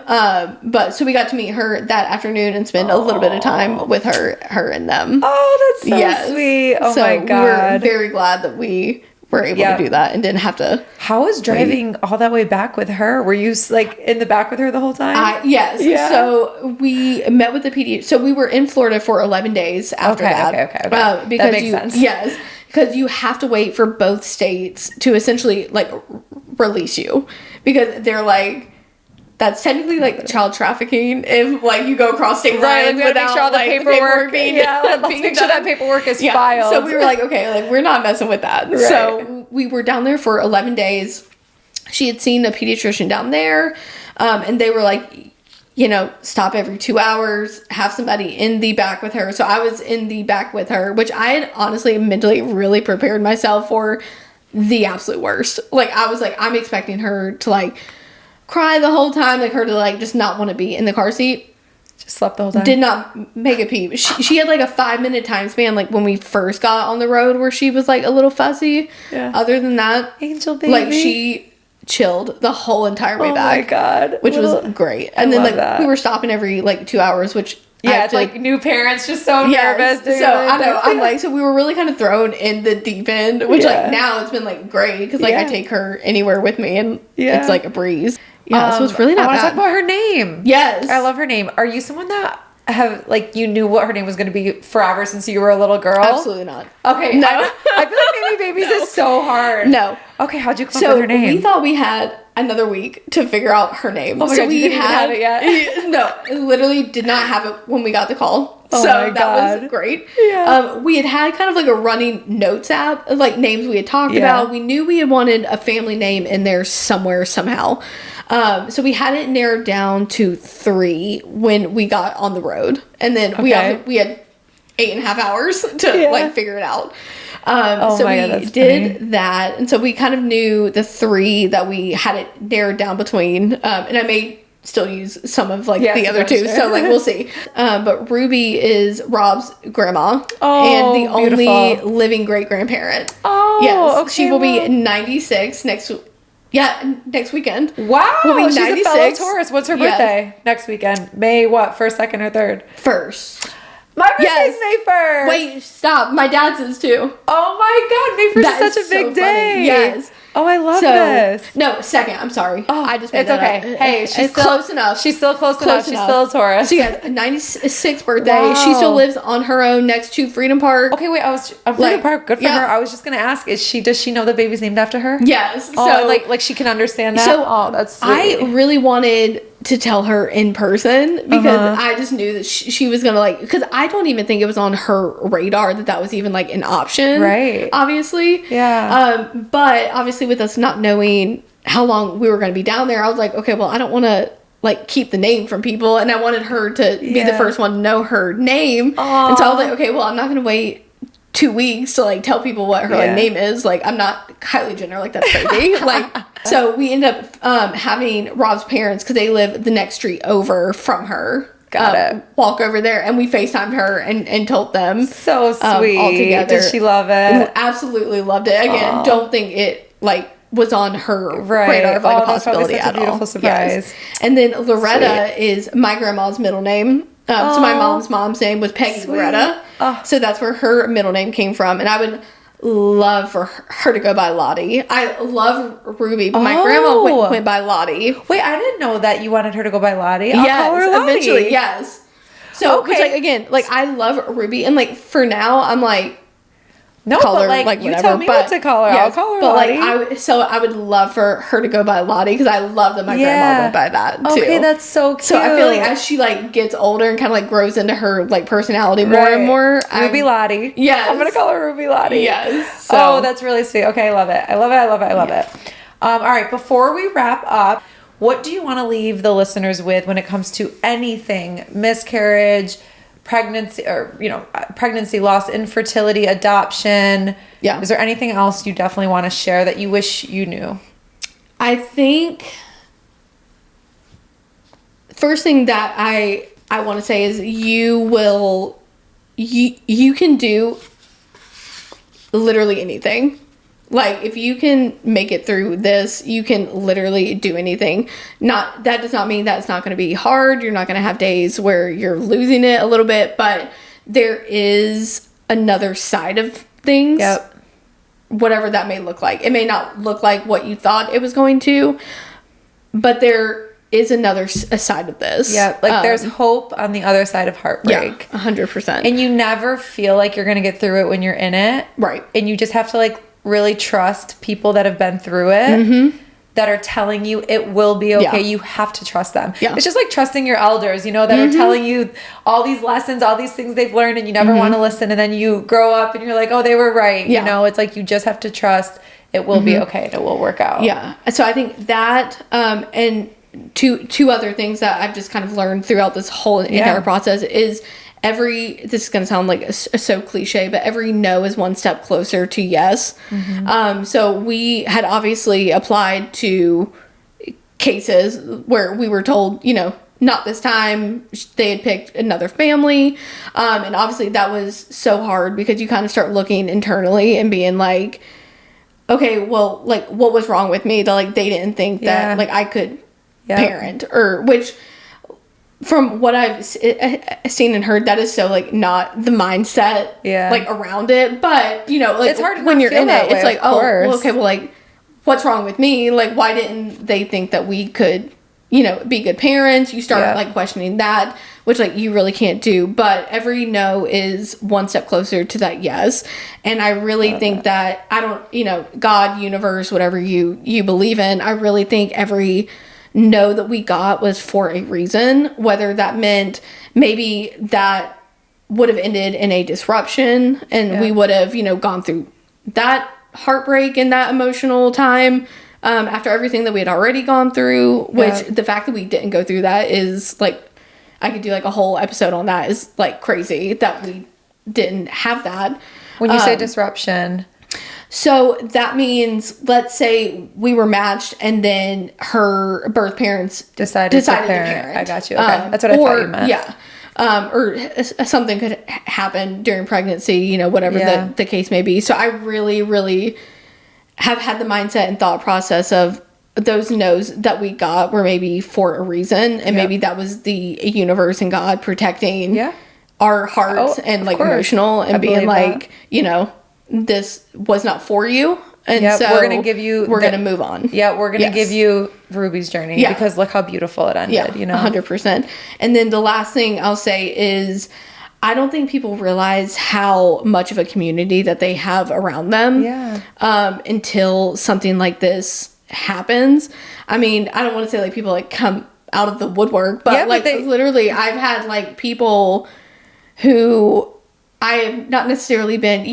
But so we got to meet her that afternoon and spend a little bit of time with her and them. Oh, that's so sweet. Oh, my God. We were very glad that we were able to do that and didn't have to. How was driving all that way back with her? Were you, like, in the back with her the whole time? Yes. Yeah. So we met with the pediatrician. So we were in Florida for 11 days after that. Okay. Because that makes sense. Yes. Because you have to wait for both states to essentially, like, release you. Because they're like, that's technically, like, child trafficking if, like, you go across state lines without, make sure all the paperwork being let's make sure that paperwork is filed. So we were like, okay, like, we're not messing with that. Right. So we were down there for 11 days. She had seen a pediatrician down there, and they were like, you know, stop every 2 hours, have somebody in the back with her. So I was in the back with her, which I had honestly mentally really prepared myself for the absolute worst. Like, I was like, I'm expecting her to, like, cry the whole time, like, her to, like, just not want to be in the car seat. Just slept the whole time. Did not make a peep. She had, like, a 5-minute time span, like, when we first got on the road where she was, like, a little fussy. Yeah. Other than that, angel baby. Like, she chilled the whole entire way back. Oh, my God. Which was great. And then, like, we were stopping every, like, 2 hours, which... Yeah, it's like new parents just so nervous. So I know, I'm like, so we were really kind of thrown in the deep end, which like now it's been like great because like I take her anywhere with me and it's like a breeze. Yeah, so it's really not bad. I want to talk about her name. Yes. I love her name. Are you someone that have like you knew what her name was going to be forever since you were a little girl? Absolutely not. Okay. No. I feel like naming babies is so hard. No. Okay, how'd you come up with her name? We thought we had another week to figure out her name. Oh my God, you didn't even have it yet? No, literally did not have it when we got the call. Oh so my God. That was great. Yeah. We had kind of like a running notes app of like names we had talked about. We knew we had wanted a family name in there somewhere, somehow. So we had it narrowed down to 3 when we got on the road. And then we had 8.5 hours to like figure it out. So we did that. And so we kind of knew the 3 that we had it narrowed down between. And I may still use some of like the other 2. So like, we'll see. But Ruby is Rob's grandma and the only living great grandparent. Oh, yes. Okay, she will be 96 next weekend. Wow. We'll be she's 96. a fellow Taurus. What's her birthday? Next weekend. May what? 1st, 2nd, or 3rd? 1st. My birthday's May 1st. Wait, stop. My dad's is too. Oh my God. May 1st is such a big day. Funny. Yes. Oh, I love this. No, 2nd. I'm sorry. Oh, I just made it's okay. Hey, she's still close enough. She's still close enough. She's still a Taurus. She has a 96th birthday. Wow. She still lives on her own next to Freedom Park. Okay, wait. Freedom Park. Good for her. I was just gonna ask, does she know the baby's named after her? Yes. So like she can understand that. So that's sweet. I really wanted to tell her in person because I just knew that she was gonna like, because I don't even think it was on her radar that was even like an option, right? Obviously, but obviously with us not knowing how long we were going to be down there, I was like, okay, well, I don't want to like keep the name from people, and I wanted her to be the first one to know her name. And so I was like, okay, well, I'm not going to wait 2 weeks to like tell people what her like name is. Like, I'm not Kylie Jenner, like that's crazy. Like, so we ended up having Rob's parents, because they live the next street over from her, walk over there, and we FaceTimed her and told them. So sweet. All together. Did she love it? Absolutely loved it. Again, don't think it like was on her radar of like a possibility at all. Beautiful surprise. Yes. And then Loretta is my grandma's middle name. So my mom's name was Peggy Loretta. So that's where her middle name came from. And I would love for her to go by Lottie. I love Ruby, but my grandma went by Lottie. Wait, I didn't know that you wanted her to go by Lottie. I'll call her Lottie. Eventually, yes. So, which, like, again, like, I love Ruby. And, like, for now, I'm like, no, call but her, like you whatever. tell me what to call her. I'll call her but Lottie. Like I would love for her to go by Lottie because I love that my grandma went by that too. Okay, that's so cute. So I feel like as she like gets older and kind of like grows into her like personality more and more, Ruby Lottie. Yes, I'm gonna call her Ruby Lottie. Yes. So. Oh, that's really sweet. Okay, I love it. I love it. All right, before we wrap up, what do you want to leave the listeners with when it comes to anything miscarriage, pregnancy, or pregnancy loss, infertility, adoption? Yeah. Is there anything else you definitely want to share that you wish you knew? I think first thing that I want to say is you can do literally anything. Like, if you can make it through this, you can literally do anything. That does not mean that it's not going to be hard. You're not going to have days where you're losing it a little bit, but there is another side of things. Yep. Whatever that may look like. It may not look like what you thought it was going to, but there is a side of this. Yeah, like there's hope on the other side of heartbreak. Yeah, 100%. And you never feel like you're going to get through it when you're in it. Right. And you just have to like really trust people that have been through it, that are telling you it will be okay. You have to trust them. Yeah. It's just like trusting your elders, that are telling you all these lessons, all these things they've learned, and you never want to listen. And then you grow up and you're like, oh, they were right. Yeah. It's like you just have to trust it will be okay and it will work out. Yeah. So I think that, and two other things that I've just kind of learned throughout this whole entire process is this is going to sound like so cliche, but every no is one step closer to yes. So we had obviously applied to cases where we were told, not this time. They had picked another family. And obviously that was so hard because you kind of start looking internally and being like, okay, well, like, what was wrong with me that like they didn't think that like I could parent, or which from what I've seen and heard, that is so like not the mindset like around it. But like it's hard when you're in it, it's like, oh, well, okay, well, like, what's wrong with me? Like, why didn't they think that we could be good parents? You start like questioning that, which like you really can't do. But every no is one step closer to that yes. And I really think that I don't, God, universe, whatever you believe in, I really think every no that we got was for a reason, whether that meant maybe that would have ended in a disruption and we would have, gone through that heartbreak and that emotional time after everything that we had already gone through, which the fact that we didn't go through that is like, I could do like a whole episode on that, is like crazy that we didn't have that. When you say disruption. So that means, let's say we were matched and then her birth parents decided to parent. I got you. Okay. That's what I thought you meant. Yeah. Or something could happen during pregnancy, whatever the case may be. So I really, really have had the mindset and thought process of those no's that we got were maybe for a reason. And maybe that was the universe and God protecting our hearts and like emotional and being like, this was not for you. And so we're going to give you, we're going to move on. Yeah. We're going to give you Ruby's journey because look how beautiful it ended, 100%. And then the last thing I'll say is, I don't think people realize how much of a community that they have around them until something like this happens. I mean, I don't want to say like people like come out of the woodwork, but literally I've had like people who I have not necessarily been,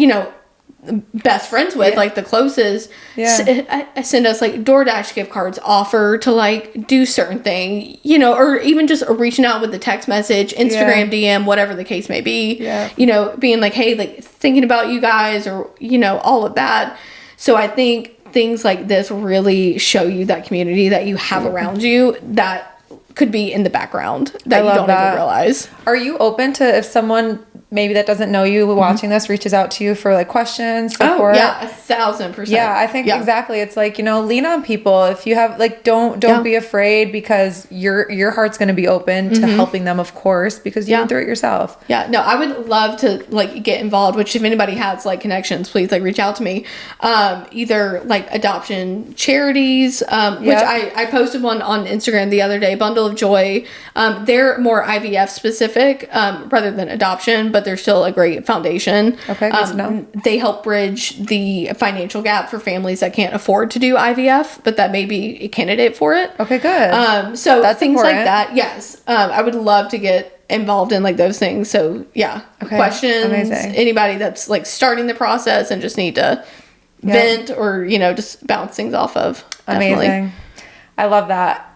best friends with, like the closest, send us like DoorDash gift cards, offer to like do certain thing, or even just reaching out with a text message, Instagram DM, whatever the case may be, being like, hey, like thinking about you guys, or, all of that. So I think things like this really show you that community that you have around you that could be in the background that you don't even realize. Are you open to, if someone maybe that doesn't know you watching this reaches out to you for like questions, support. Oh, yeah, 1,000%. Yeah, I think exactly. It's like, lean on people. If you have like, don't be afraid, because your heart's going to be open to helping them, of course, because you went through it yourself. Yeah, no, I would love to like get involved, which if anybody has like connections, please like reach out to me. Either like adoption charities, which I posted one on Instagram the other day, Bundle of Joy. They're more IVF specific rather than adoption, but they're still a great foundation. Okay, good to know. They help bridge the financial gap for families that can't afford to do IVF, but that may be a candidate for it. Okay, good. So that's things important. like that. Yes. I would love to get involved in like those things. So yeah, questions, amazing. Anybody that's like starting the process and just need to vent or, just bounce things off of. Definitely. Amazing. I love that.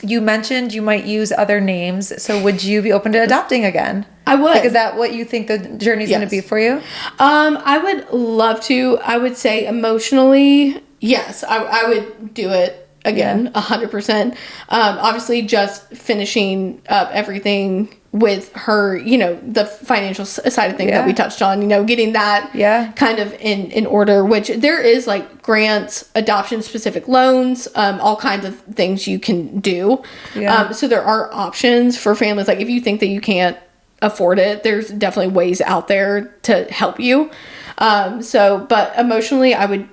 You mentioned you might use other names. So would you be open to adopting again? I would. Like, is that what you think the journey's going to be for you? I would love to. I would say emotionally, yes, I would do it again, 100%. Obviously just finishing up everything with her, the financial side of things that we touched on, getting that kind of in order, which there is like grants, adoption specific loans, all kinds of things you can do. So there are options for families. Like if you think that you can't afford it, there's definitely ways out there to help you. But emotionally, I would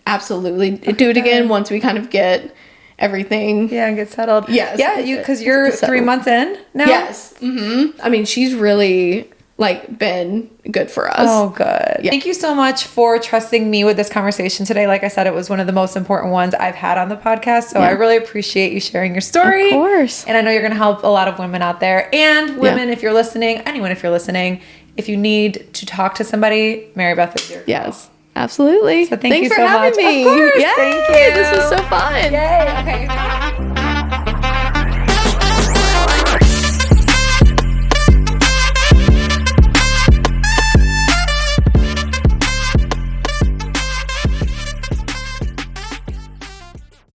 absolutely do it again once we kind of get everything. And get settled. Yes. Yeah, because you're 3 months in now? Yes. I mean, she's really like been good for us. Oh, good. Thank you so much for trusting me with this conversation today. Like I said, it was one of the most important ones I've had on the podcast. So I really appreciate you sharing your story. Of course. And I know you're going to help a lot of women out there, and women, if you're listening, anyone, if you're listening, if you need to talk to somebody, Mary Beth is your girl. Absolutely. So thanks for so having much. me. Of course. Thank you. This was so fun. Yay. Okay.